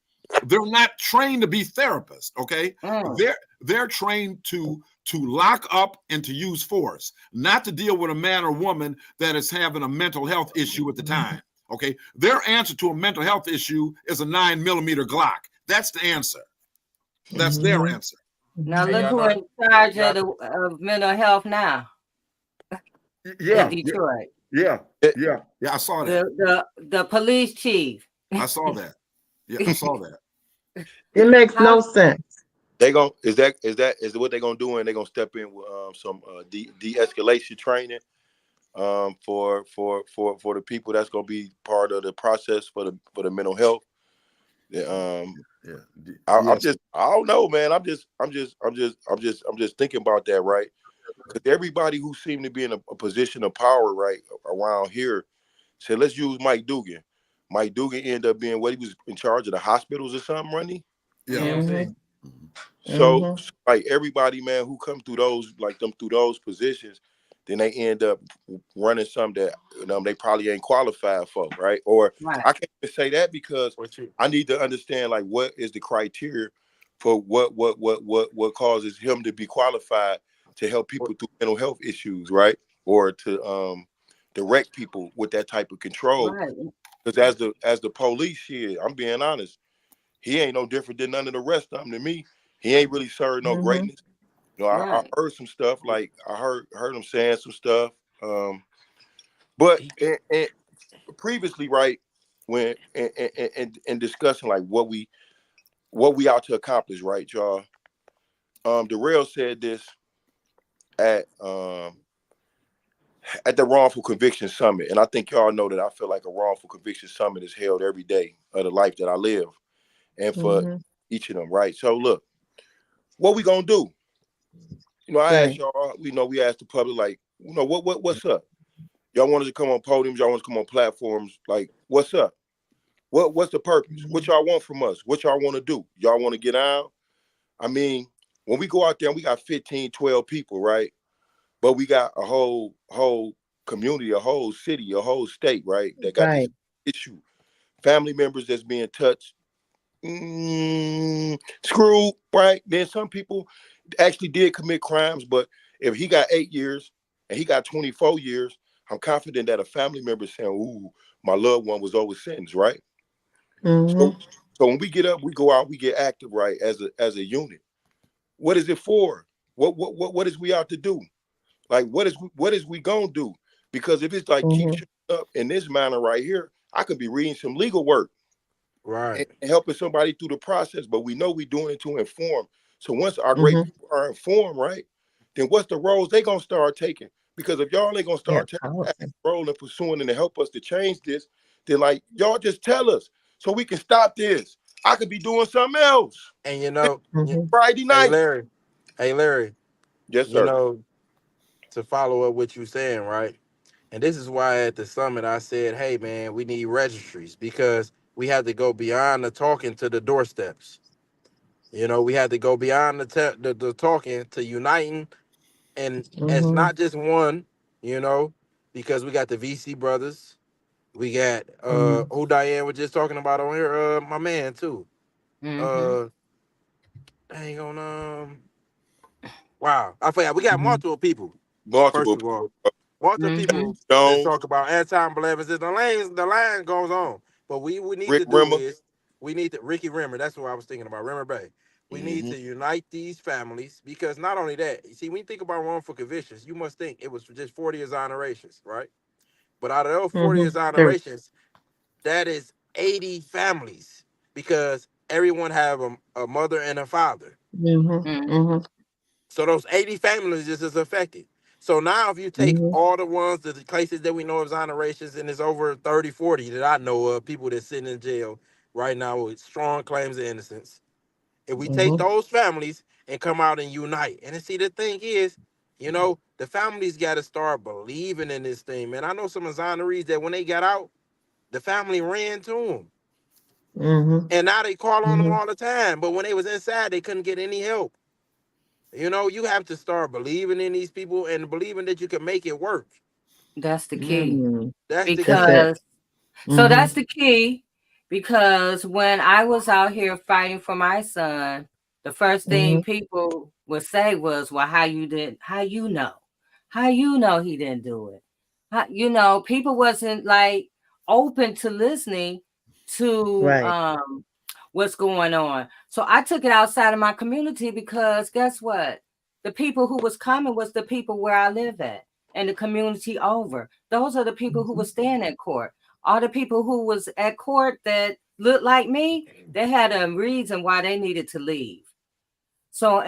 They're not trained to be therapists. Okay. They're trained to lock up and to use force, not to deal with a man or woman that is having a mental health issue at the time. Okay. Their answer to a mental health issue is a 9mm Glock. That's the answer. That's their answer. Now look who in charge of mental health now. Yeah. In Detroit. Yeah. I saw that. The police chief. I saw that. Yeah, I saw that. It makes no sense. They gonna is what they're gonna do, and they're gonna step in with some de-escalation training for the people that's gonna be part of the process for the mental health. I don't know, man. I'm just thinking about that, right? Because everybody who seemed to be in a position of power, right, around here, said, let's use Mike Dugan. Mike Dugan ended up being he was in charge of the hospitals or something, wasn't he? Yeah. So like everybody, man, who come through those through those positions, then they end up running some that they probably ain't qualified for, right? Or Right. I can't even say that because I need to understand like what is the criteria for what causes him to be qualified to help people through mental health issues, right? Or to direct people with that type of control. Right. Because as the police shit, I'm being honest, he ain't no different than none of the rest of them to me. He ain't really served no greatness. You know, I Right. heard some stuff, like I heard him saying some stuff. But and previously, right, when and discussing like what we out to accomplish, right, y'all. Darrell said this at the Wrongful Conviction Summit, and I think y'all know that I feel like a Wrongful Conviction Summit is held every day of the life that I live, and for each of them, right. So look, what we gonna do? You know, I asked y'all. We asked the public, like, what's up? Y'all want us to come on podiums? Y'all want us to come on platforms? Like, what's up? What's the purpose? What y'all want from us? What y'all want to do? Y'all want to get out? I mean, when we go out there and we got 15, 12 people, right? But we got a whole community, a whole city, a whole state, right? That got this issue. Family members that's being touched, screwed, right? Then some people actually did commit crimes, but if he got 8 years and he got 24 years, I'm confident that a family member is saying, ooh, my loved one was over sentenced, right? So when we get up, we go out, we get active, right, as a unit. What is it for? What is we out to do? Like, what is we gonna do? Because if it's like keep showing up in this manner right here, I could be reading some legal work, right, and helping somebody through the process. But we know we're doing it to inform. So once our great people are informed, right, then what's the roles they gonna start taking? Because if y'all ain't gonna start taking that role and pursuing and to help us to change this, then like y'all just tell us so we can stop this. I could be doing something else. And you know, Friday night. Hey Larry, Yes, you sir. know, to follow up what you saying, right? And this is why at the summit I said, hey man, we need registries because we have to go beyond the talking to the doorsteps. You know, we had to go beyond the talking to uniting, and as not just one, you know, because we got the VC brothers, we got who Diane was just talking about on here, my man too. Hang on, wow, I forgot. We got multiple people. First of all, multiple people that talk about anti-malevolence. The line goes on, but we need Rick to do Rimmer. is we need to Ricky Rimmer. That's what I was thinking about. Rimmer Bay. We need to unite these families because not only that, you see, when you think about wrongful convictions, you must think it was just 40 exonerations, right? But out of those 40 exonerations, that is 80 families because everyone have a mother and a father. So those 80 families just is affected. So now if you take all the ones, the cases that we know of exonerations, and it's over 30, 40 that I know of, people that's sitting in jail right now with strong claims of innocence. If we take those families and come out and unite, and see the thing is, you know, the families got to start believing in this thing, man. I know some exonerees that when they got out, the family ran to them. And now they call on them all the time. But when they was inside, they couldn't get any help. You know, you have to start believing in these people and believing that you can make it work. That's the key. That's Because the so that's the key. Because when I was out here fighting for my son, the first thing people would say was, well, how you know he didn't do it? People wasn't like open to listening to what's going on. So I took it outside of my community because guess what? The people who was coming was the people where I live at and the community over. Those are the people who were staying at court. All the people who was at court that looked like me, they had a reason why they needed to leave. So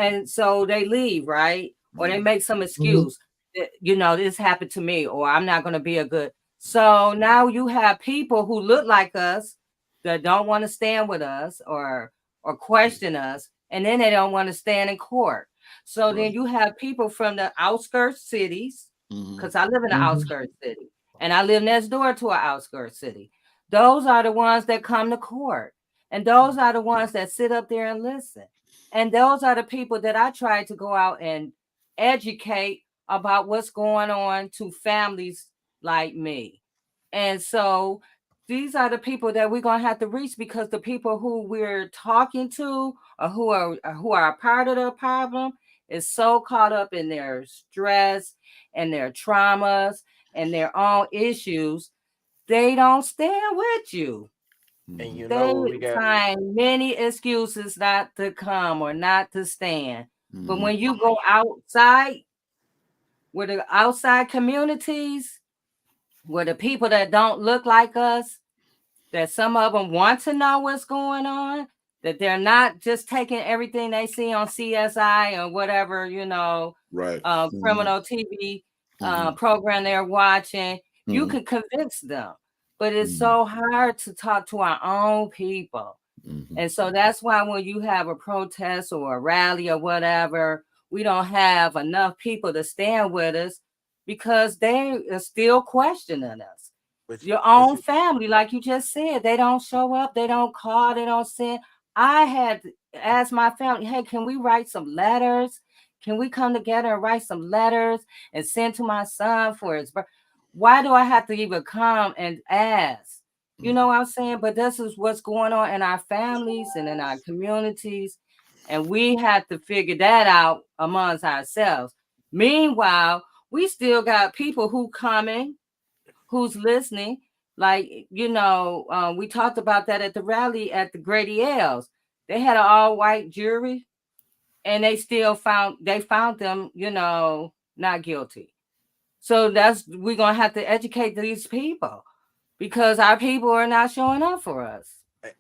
they leave, right? Or they make some excuse that, this happened to me, or I'm not going to be a good. So now you have people who look like us that don't want to stand with us or question us, and then they don't want to stand in court. So then you have people from the outskirts cities, because I live in the outskirts city, and I live next door to an outskirts city. Those are the ones that come to court, and those are the ones that sit up there and listen. And those are the people that I try to go out and educate about what's going on to families like me. And so these are the people that we're going to have to reach, because the people who we're talking to, or who are a part of the problem, is so caught up in their stress and their traumas and their own issues, they don't stand with you. And you They know we got. find many excuses not to come or not to stand. But Mhm. when you go outside, where the outside communities, where the people that don't look like us, that some of them want to know what's going on, that they're not just taking everything they see on CSI or whatever, Right. criminal TV Mhm. program they're watching, you Mhm. can convince them. But it's Mhm. so hard to talk to our own people. Mhm. And so that's why when you have a protest or a rally or whatever, we don't have enough people to stand with us, because they are still questioning us. But Your but own you, family, like you just said, they don't show up, they don't call, they don't send. I had to ask my family, hey, can we write some letters? Can we come together and write some letters and send to my son for his birth? Why do I have to even come and ask? You know what I'm saying? But this is what's going on in our families and in our communities. And we have to figure that out amongst ourselves. Meanwhile, we still got people who coming, who's listening. Like, we talked about that at the rally at the Grady L's. They had an all-white jury, and they found them, not guilty. So we're gonna have to educate these people, because our people are not showing up for us.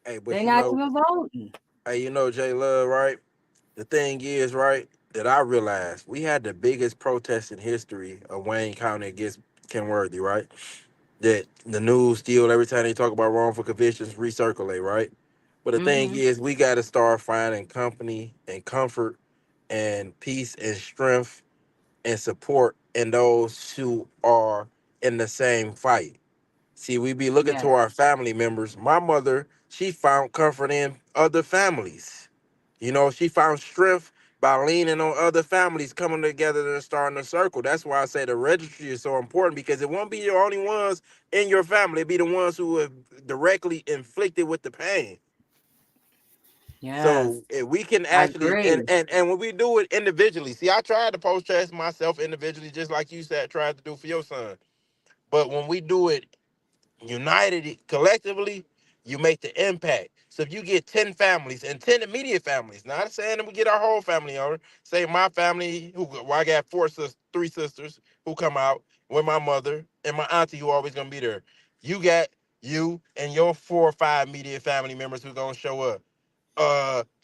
hey, but They're not even voting. J Love, right? The thing is, right, that I realized we had the biggest protest in history of Wayne County against Kenworthy, right? That the news still, every time they talk about wrongful convictions, recirculate, right? But the thing Mm-hmm. is, we got to start finding company and comfort and peace and strength and support in those who are in the same fight. See, we be looking Yeah. to our family members. My mother, she found comfort in other families. She found strength by leaning on other families coming together and starting a circle. That's why I say the registry is so important, because it won't be your only ones in your family. It'll be the ones who have directly inflicted with the pain. Yes. So if we can I actually, and, agree. and and when we do it individually, see, I tried to post test myself individually, just like you said, tried to do for your son. But when we do it united collectively, you make the impact. So if you get 10 families and 10 immediate families, not saying that we get our whole family over, say my family, well, I got three sisters who come out with my mother and my auntie who always gonna be there. You got you and your 4 or 5 immediate family members who gonna show up.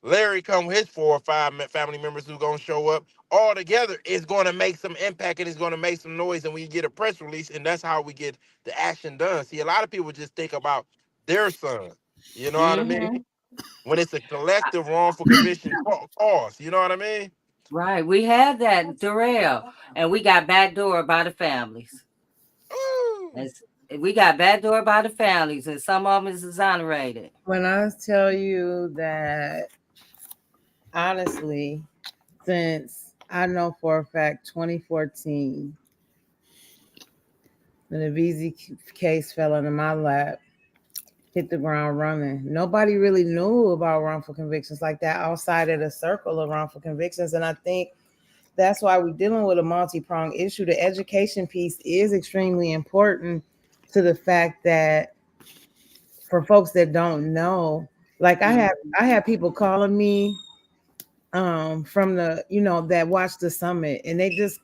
Larry come with his 4 or 5 family members who gonna show up. All together is gonna make some impact and it's gonna make some noise, and we get a press release, and that's how we get the action done. See, a lot of people just think about their son. You know what I mean? Mm-hmm. When it's a collective wrongful conviction cause. You know what I mean? Right. We had that Darrell, and we got backdoor by the families. Ooh. And we got backdoor by the families, and some of them is exonerated. When I tell you that, honestly, since I know for a fact 2014, when the VZ case fell into my lap, hit the ground running. Nobody really knew about wrongful convictions like that outside of the circle of wrongful convictions. And I think that's why we're dealing with a multi-pronged issue. The education piece is extremely important, to the fact that for folks that don't know, like I have people calling me from the, that watched the summit, and they just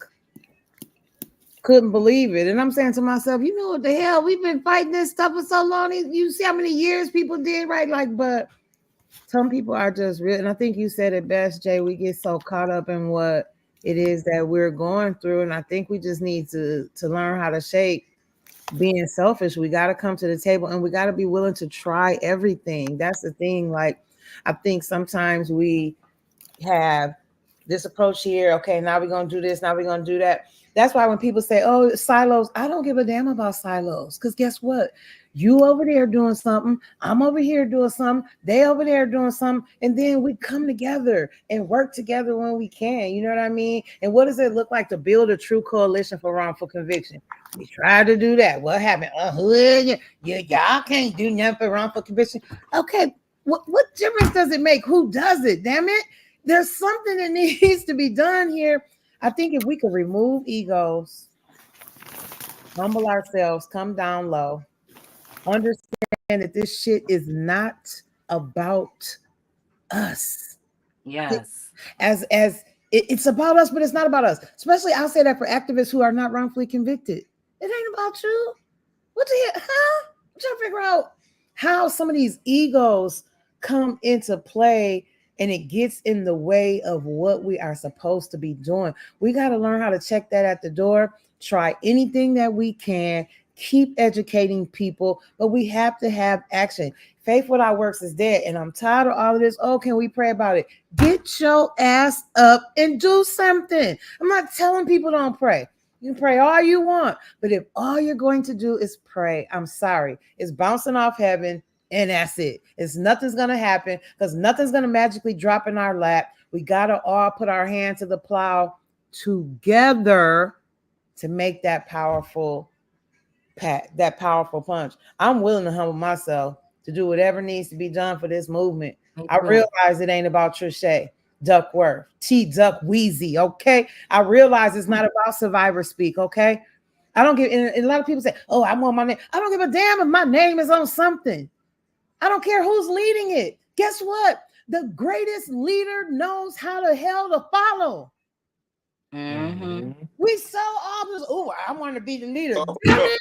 couldn't believe it. And I'm saying to myself, what the hell? We've been fighting this stuff for so long. You see how many years people did, right? Like, but some people are just real. And I think you said it best, Jay. We get so caught up in what it is that we're going through. And I think we just need to learn how to shake being selfish. We got to come to the table, and we got to be willing to try everything. That's the thing. Like, I think sometimes we have this approach here. Okay, now we're going to do this. Now we're going to do that. That's why when people say, oh, silos, I don't give a damn about silos. Because guess what? You over there doing something, I'm over here doing something, they over there doing something, and then we come together and work together when we can. You know what I mean? And what does it look like to build a true coalition for wrongful conviction? We tried to do that. What happened? Y'all can't do nothing for wrongful conviction. Okay, what difference does it make? Who does it? Damn it. There's something that needs to be done here. I think if we could remove egos, humble ourselves, come down low, understand that this shit is not about us. Yes. It's about us, but it's not about us. Especially, I'll say that for activists who are not wrongfully convicted. It ain't about you. What the hell? Huh? I'm trying to figure out how some of these egos come into play and it gets in the way of what we are supposed to be doing. We got to learn how to check that at the door, try anything that we can, keep educating people, but we have to have action. Faith without works is dead, and I'm tired of all of this. Oh, can we pray about it? Get your ass up and do something. I'm not telling people don't pray. You can pray all you want, but if all you're going to do is pray, I'm sorry, it's bouncing off heaven. And that's it. Nothing's going to happen because nothing's going to magically drop in our lap. We got to all put our hand to the plow together to make that powerful punch. I'm willing to humble myself to do whatever needs to be done for this movement. I realize it ain't about Trisha Duckworth, T Duck Wheezy, okay? I realize it's not about survivor speak, okay? I don't give, and a lot of people say, oh, I want my name. I don't give a damn if my name is on something. I don't care who's leading it. Guess what? The greatest leader knows how the hell to follow. Mm-hmm. We so obvious. Oh, I want to be the leader. Damn it.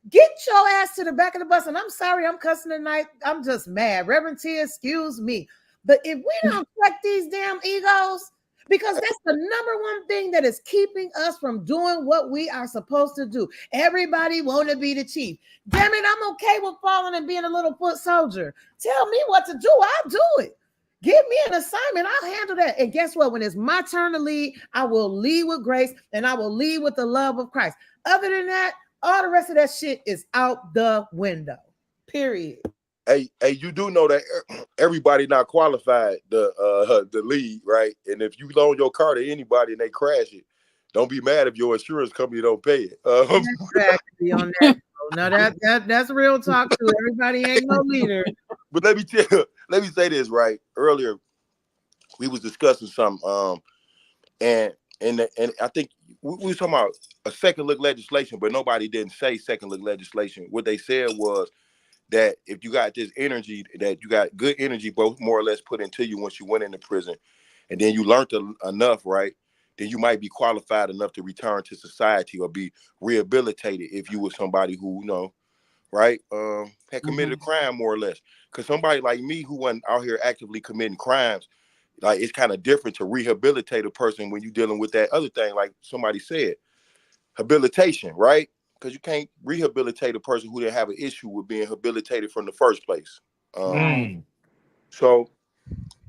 Get your ass to the back of the bus. And I'm sorry, I'm cussing tonight. I'm just mad. Reverend T, excuse me. But if we don't check these damn egos, because that's the number one thing that is keeping us from doing what we are supposed to do. Everybody want to be the chief. Damn it, I'm okay with falling and being a little foot soldier. Tell me what to do, I'll do it. Give me an assignment, I'll handle that. And guess what? When it's my turn to lead, I will lead with grace and I will lead with the love of Christ. Other than that, all the rest of that shit is out the window. Period. Hey, you do know that everybody not qualified the lead, right? And if you loan your car to anybody and they crash it, don't be mad if your insurance company don't pay it. Exactly on that. Now that's real talk too. Everybody ain't no leader. But let me say this, right? Earlier, we was discussing something, and I think we was talking about a second look legislation, but nobody didn't say second look legislation. What they said was that if you got this energy, that you got good energy, both more or less put into you once you went into prison, and then you learned enough, right? Then you might be qualified enough to return to society or be rehabilitated if you were somebody who, you know, right, had committed a crime more or less. Because somebody like me who wasn't out here actively committing crimes, like it's kind of different to rehabilitate a person when you're dealing with that other thing, like somebody said, habilitation, right? Because you can't rehabilitate a person who didn't have an issue with being habilitated from the first place. So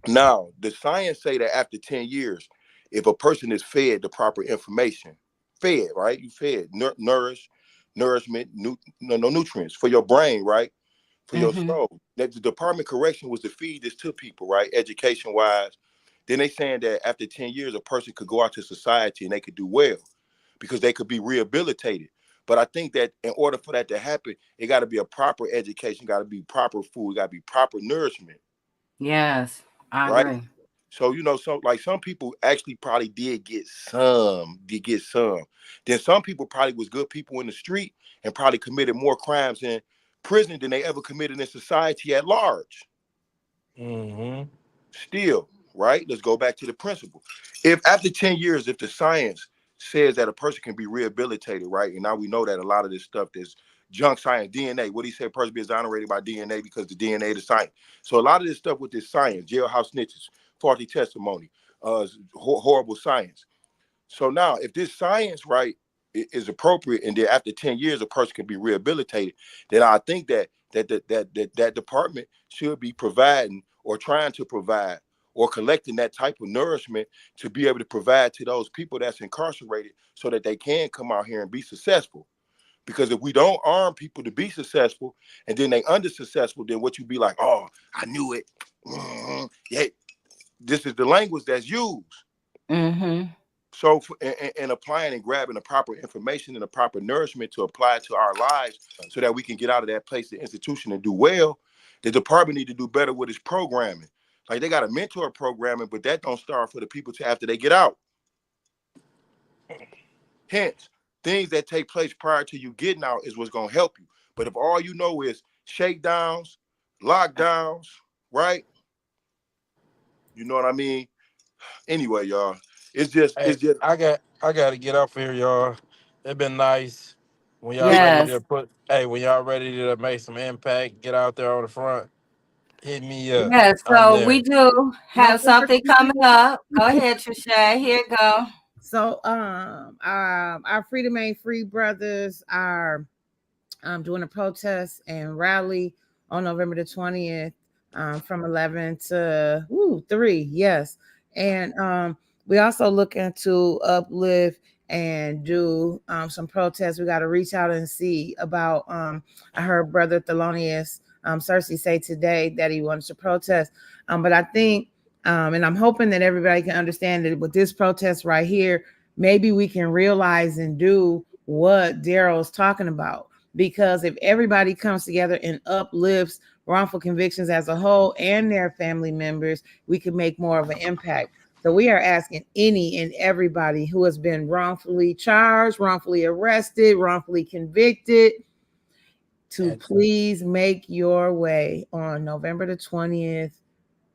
now the science say that after 10 years, if a person is fed the proper information, fed, right? You fed nourishment, nutrients for your brain, right? For your soul. That the Department of Correction was to feed this to people, right? Education wise. Then they saying that after 10 years, a person could go out to society and they could do well because they could be rehabilitated. But I think that in order for that to happen, it got to be a proper education, got to be proper food, got to be proper nourishment. Yes, I agree. So, you know, some people actually probably did get some. Then some people probably was good people in the street and probably committed more crimes in prison than they ever committed in society at large. Still, right? Let's go back to the principle. If after 10 years, if the science says that a person can be rehabilitated, right? And now we know that a lot of this stuff, this junk science, DNA, what he said, a person be exonerated by DNA because the DNA is science. So a lot of this stuff with this science, jailhouse snitches, faulty testimony, horrible science. So now if this science, right, is appropriate, and then after 10 years, a person can be rehabilitated, then I think that department should be providing or trying to provide or collecting that type of nourishment to be able to provide to those people that's incarcerated so that they can come out here and be successful. Because if we don't arm people to be successful and then they under-successful, then what you be like, oh, I knew it. Yeah, this is the language that's used. Mm-hmm. So and applying and grabbing the proper information and the proper nourishment to apply to our lives so that we can get out of that place, the institution, and do well, the department need to do better with its programming. Like they got a mentor programming, but that don't start for the people till after they get out. Hence, things that take place prior to you getting out is what's going to help you. But if all you know is shakedowns, lockdowns, right? You know what I mean? Anyway, y'all, it's just I got to get off here, y'all. It's been nice. When y'all ready Yes. to when y'all ready to make some impact, get out there on the front. Hit me up. Yes. I'm So there. we do have something coming up. Go ahead, Trisha. Here you go. So our Freedom Ain't Free brothers are doing a protest and rally on November the 20th from 11 to 3. Yes. And we also looking to uplift and do some protests. We got to reach out and see about I heard Brother Thelonious Cersei say today that he wants to protest. But I think and I'm hoping that everybody can understand that with this protest right here, maybe we can realize and do what Darrell's talking about. Because if everybody comes together and uplifts wrongful convictions as a whole and their family members, we can make more of an impact. So we are asking any and everybody who has been wrongfully charged, wrongfully arrested, wrongfully convicted to please make your way on November the 20th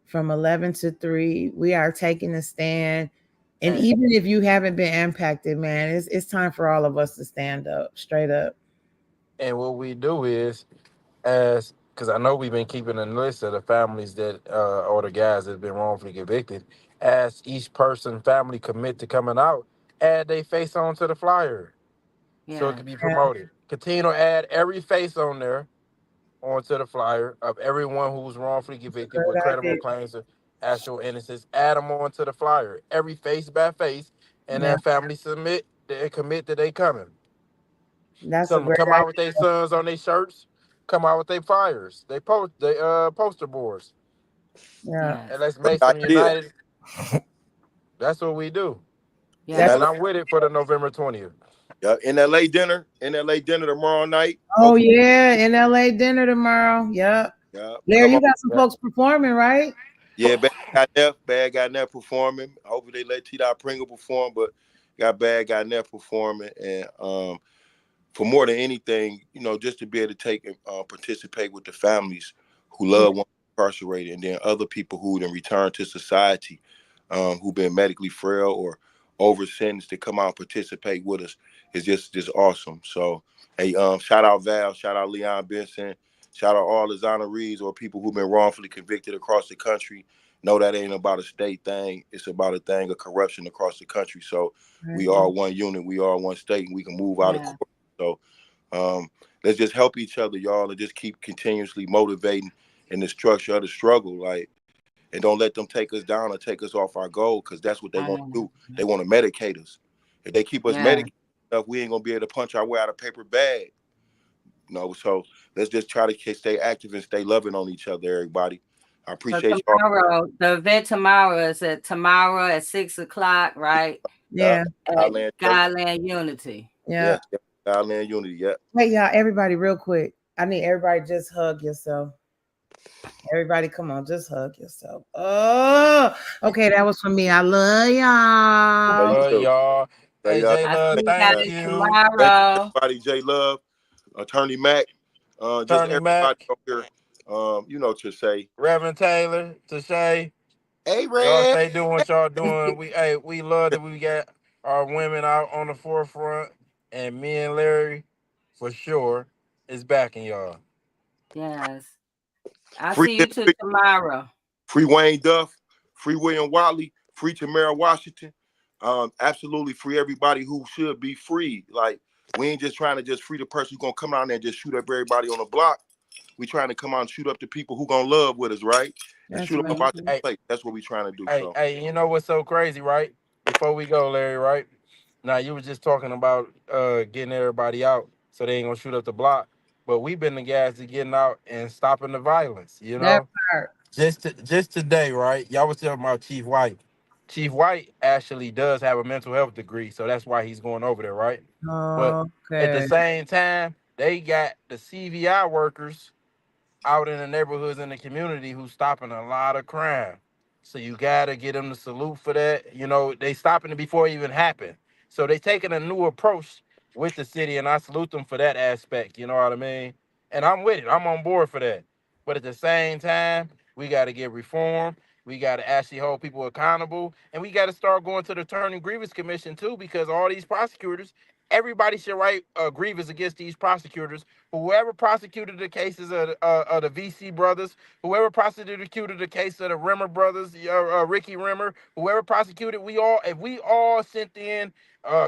from 11 to 3. We are taking a stand. And even if you haven't been impacted, man, it's time for all of us to stand up, straight up. And what we do is, because I know we've been keeping a list of the families that, or the guys that have been wrongfully convicted, as each person, family commit to coming out, add their face onto the flyer so it can be promoted. Continue to add every face on there onto the flyer of everyone who's wrongfully convicted with credible claims of actual innocence. Add them onto the flyer, every face by face, and that family submit, they commit that they coming. That's Some come out with their sons on their shirts, come out with their flyers, they poster boards. Yeah. And let's make them united. That's what we do. Yeah. And I'm with it for the November 20th. Yeah, in LA dinner tomorrow night. Oh yeah, in LA dinner tomorrow. Yep. Yeah. Larry, you got some folks performing, right? Yeah, Bad Guy Neff performing. Hopefully they let T-Dot Pringle perform, but got Bad Guy Neff performing. And for more than anything, you know, just to be able to take and participate with the families who love one incarcerated, and then other people who then return to society, who've been medically frail or over sentenced to come out and participate with us is just awesome. So hey, shout out Val, shout out Leon Benson, shout out all the honorees or people who've been wrongfully convicted across the country. No, that ain't about a state thing. It's about a thing of corruption across the country. So we are one unit, we are one state, and we can move out of court. So let's just help each other, y'all, and just keep continuously motivating in the structure of the struggle. Like, and don't let them take us down or take us off our goal, because that's what they want to do. They want to medicate us. If they keep us medicated enough, we ain't gonna be able to punch our way out of paper bag. No, so let's just try to stay active and stay loving on each other, everybody. I appreciate y'all. The event tomorrow is at 6 o'clock, right? Yeah. Godland Unity. Yeah. Godland Unity. Yeah. Hey y'all, everybody, real quick. I need everybody just hug yourself. Everybody, come on, just hug yourself. Oh, okay, that was for me. I love y'all. Love y'all. Hey, J Love, thank you. Tomorrow. Everybody, J Love, Attorney Mac, just everybody up here. You know, to say Reverend Taylor, to say, hey, Red. Y'all stay doing what y'all doing. We love that we got our women out on the forefront, and me and Larry, for sure, is backing y'all. Yes. I'll see you too tomorrow. Free Wayne Duff, free William Watley, free Tamara Washington. Absolutely free everybody who should be free. Like, we ain't just trying to just free the person who's gonna come out there and just shoot up everybody on the block. We trying to come out and shoot up the people who gonna love with us, right? and That's shoot them up out right. the Hey, place. That's what we're trying to do. hey, So hey, you know what's so crazy, right? Before we go, Larry, right? Now you were just talking about getting everybody out so they ain't gonna shoot up the block. But we've been the guys to getting out and stopping the violence, you That know? part. Just today, right? Y'all was talking about Chief White. Chief White actually does have a mental health degree, so that's why he's going over there, right? But at the Okay. same time, they got the CVI workers out in the neighborhoods in the community who's stopping a lot of crime. So you gotta get them to salute for that. You know, they stopping it before it even happened. So they taking a new approach with the city, and I salute them for that aspect. You know what I mean? And I'm with it. I'm on board for that. But at the same time, we gotta get reform. We gotta actually hold people accountable, and we gotta start going to the Attorney Grievance Commission too, because all these prosecutors, everybody should write a grievance against these prosecutors. Whoever prosecuted the cases of the VC brothers, whoever prosecuted the case of the Rimmer brothers, Ricky Rimmer, whoever prosecuted, if we all sent in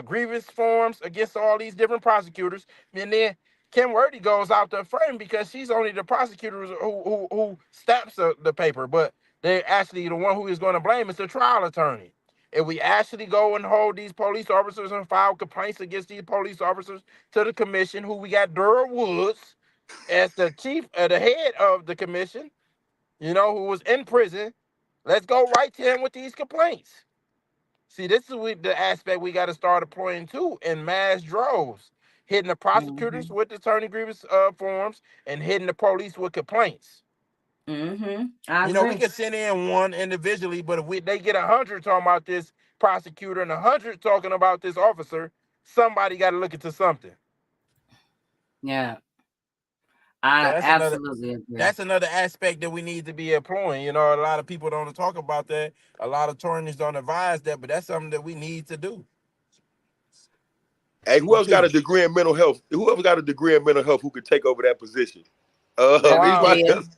grievance forms against all these different prosecutors, and then Kim Worthy goes out there frame because she's only the prosecutor who stamps the paper, but they're actually the one who is going to blame is the trial attorney. If we actually go and hold these police officers and file complaints against these police officers to the commission, who we got Durrell Woods as the chief, the head of the commission, you know, who was in prison. Let's go right to him with these complaints. See, this is the aspect we got to start employing too in mass droves, hitting the prosecutors with the attorney grievance forms and hitting the police with complaints. I You know, we agree. can send in one individually, but if they get 100 talking about this prosecutor and 100 talking about this officer, somebody got to look into something. Yeah, So I absolutely agree. that's another aspect that we need to be employing. You know, a lot of people don't talk about that. A lot of attorneys don't advise that, but that's something that we need to do. hey, who else got a degree in mental health? Whoever got a degree in mental health who could take over that position? Reverend Anybody Tia. else?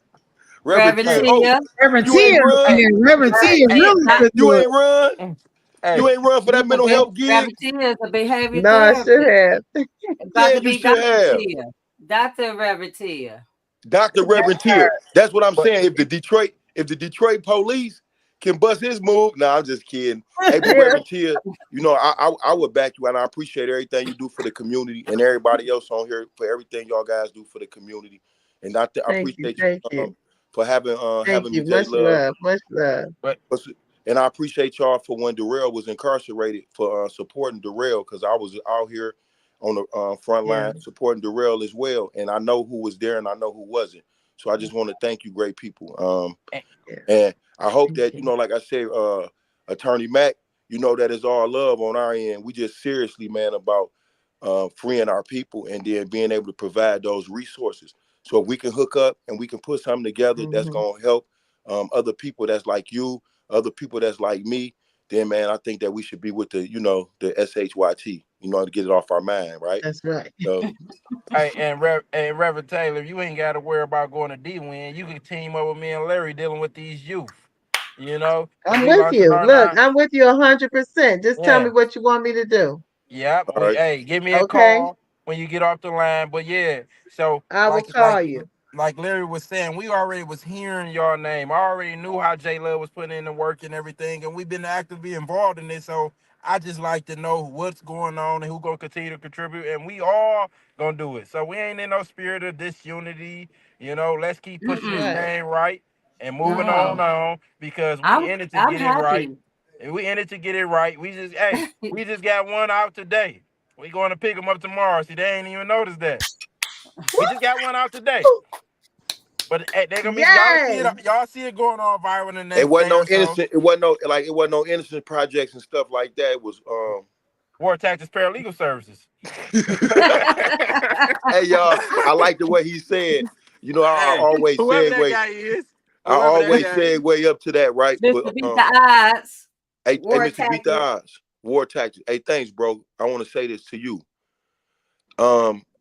Reverend Reverend Tia. Hey, Oh, Tia. Reverend you T ain't is run. Reverend T is hey, really Not, good You to it. ain't run. You hey, ain't run for that mental health gig. Reverend Tia is a behavior No, I should therapist. have. Yeah, About to you be should Dr. have. Tia. Dr. Reverend Tia. Dr. Reverend Tia. That's what I'm but saying. If the Detroit police can bust his move, nah, I'm just kidding. Hey, but Yeah, Reverend Tia, you know, I would back you, and I appreciate everything you do for the community and everybody else on here for everything y'all guys do for the community. And I thank you, appreciate you thank you, for having thank having me, you. J Much Love. love, much love. but And I appreciate y'all for when Darrell was incarcerated for supporting Darrell, because I was out here on the front Yeah, line supporting Darrell as well. And I know who was there and I know who wasn't. So I just want to thank you, great people. yeah. And I hope Thank that, you you. know, like I said, Attorney Mack, you know, that is all love on our end. We just seriously, man, about freeing our people and then being able to provide those resources. So if we can hook up and we can put something together that's Mm-hmm. going to help other people that's like you, other people that's like me, then, man, I think that we should be with the, you know, the SHYT, you know, to get it off our mind, right? That's right. So, hey, and Reverend Taylor, you ain't got to worry about going to D-Win. You can team up with me and Larry dealing with these youth. You know, because I'm we with launching you. our Look, nine. I'm with you 100%. Just tell me Yeah. what you want me to do. Yep. all right. Hey, give me a Okay, call when you get off the line. But yeah, so I will call you. like Larry was saying, we already was hearing your name. I already knew how J Love was putting in the work and everything, and we've been actively involved in this. So I just like to know what's going on and who gonna continue to contribute, and we all gonna do it. So we ain't in no spirit of disunity. You know, let's keep pushing this Mm-mm. Right. thing right and moving No. on because we in it to I'm get it right. happy. And we in it to get it right. We just got one out today. We going to pick them up tomorrow. See, they ain't even noticed that. We just got one out today. But hey, they gonna be Yay! y'all see it going on viral in the It next wasn't day no or so. innocent, it wasn't no innocent projects and stuff like that. It was War Tactics Paralegal Services. hey y'all, I like the way he said, you know, Hey, whoever that guy is, I whoever that always guy is. segue up to that, right? But Mr. Beat the Odds. hey, War Mr. Beat the Tactics. Odds, War Tactics. Hey, thanks, bro. I want to say this to you.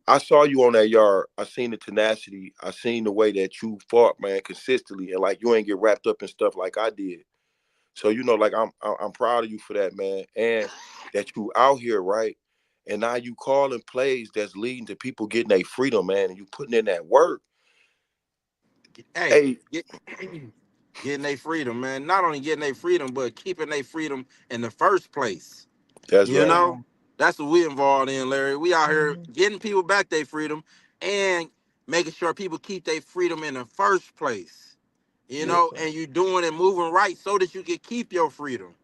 I saw you on that yard. I seen the tenacity. I seen the way that you fought, man, consistently, and like you ain't get wrapped up in stuff like I did. So you know, like I'm proud of you for that, man, and that you out here, right? And now you calling plays that's leading to people getting their freedom, man, and you putting in that work. Hey, Hey, getting their freedom, man. Not only getting their freedom, but keeping their freedom in the first place. That's You right. know, that's what we involved in, Larry. We out here getting people back their freedom and making sure people keep their freedom in the first place. You know, and you doing and moving right so that you can keep your freedom.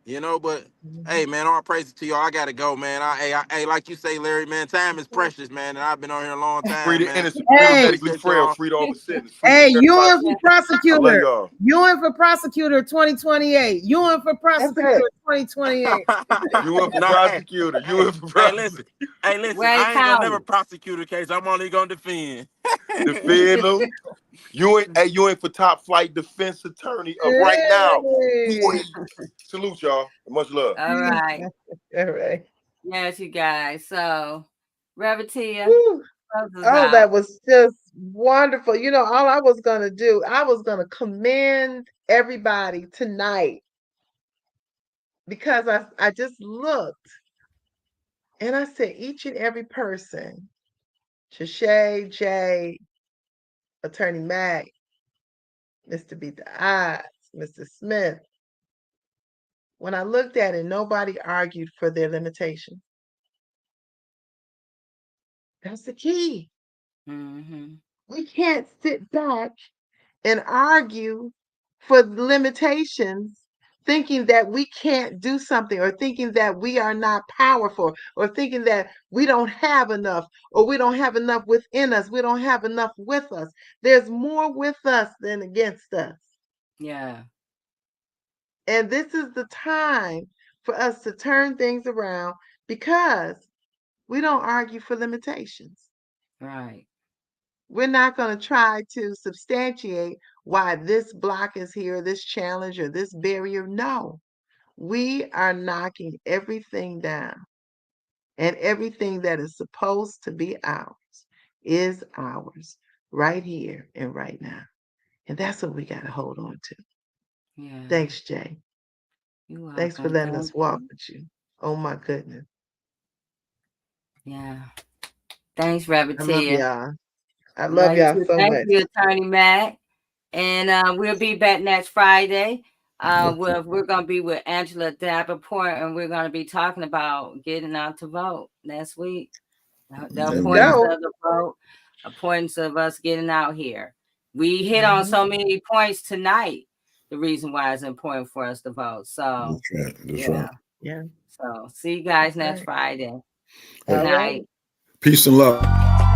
You know, but hey, man, all praise to y'all. I gotta go, man. Hey, like you say, Larry, man, time is precious, man, and I've been on here a long Free time, the man. innocent, free the Hey. medically Appreciate frail, y'all. free the over sentence, free Hey, the you in certified. for I love prosecutor. y'all. You in for prosecutor 2028. You in for prosecutor 2028. You in for Nah, prosecutor. You in for Hey, prosecutor. listen. Wayne I ain't gonna never County. prosecute a case. I'm only gonna defend. Defend them. You ain't for top flight defense attorney of right now. Hey. Salute y'all. Much love. All right. All right. Yes, you guys. So, Reverend Tia, Whew. close us Oh, out. that was just wonderful. You know, all I was going to do, I was going to commend everybody tonight because I just looked and I said, each and every person, Shay, Jay, Attorney Mac, Mr. Beat the Odds, Mr. Smith, when I looked at it, nobody argued for their limitations. That's the key. Mm-hmm. We can't sit back and argue for limitations, thinking that we can't do something, or thinking that we are not powerful, or thinking that we don't have enough, or we don't have enough within us. We don't have enough with us. There's more with us than against us. Yeah. And this is the time for us to turn things around because we don't argue for limitations. Right. We're not going to try to substantiate why this block is here, this challenge, or this barrier. No, we are knocking everything down, and everything that is supposed to be ours is ours right here and right now. And that's what we got to hold on to. Yeah. Thanks, Jay. You're welcome. Thanks for letting Thank us walk you. with you. Oh, my goodness. Yeah. Thanks, Reverend I love Tia. y'all. I love y'all so Thank much. you, Attorney Matt. And we'll be back next Friday. We're going to be with Angela Davenport, and we're going to be talking about getting out to vote next week. The Let's importance go. of the vote, importance of us getting out here. We hit on so many points tonight, the reason why it's important for us to vote. So, That's right. That's yeah. right. Yeah. So, see you guys That's next right. Friday. All Good right. night. Peace and love.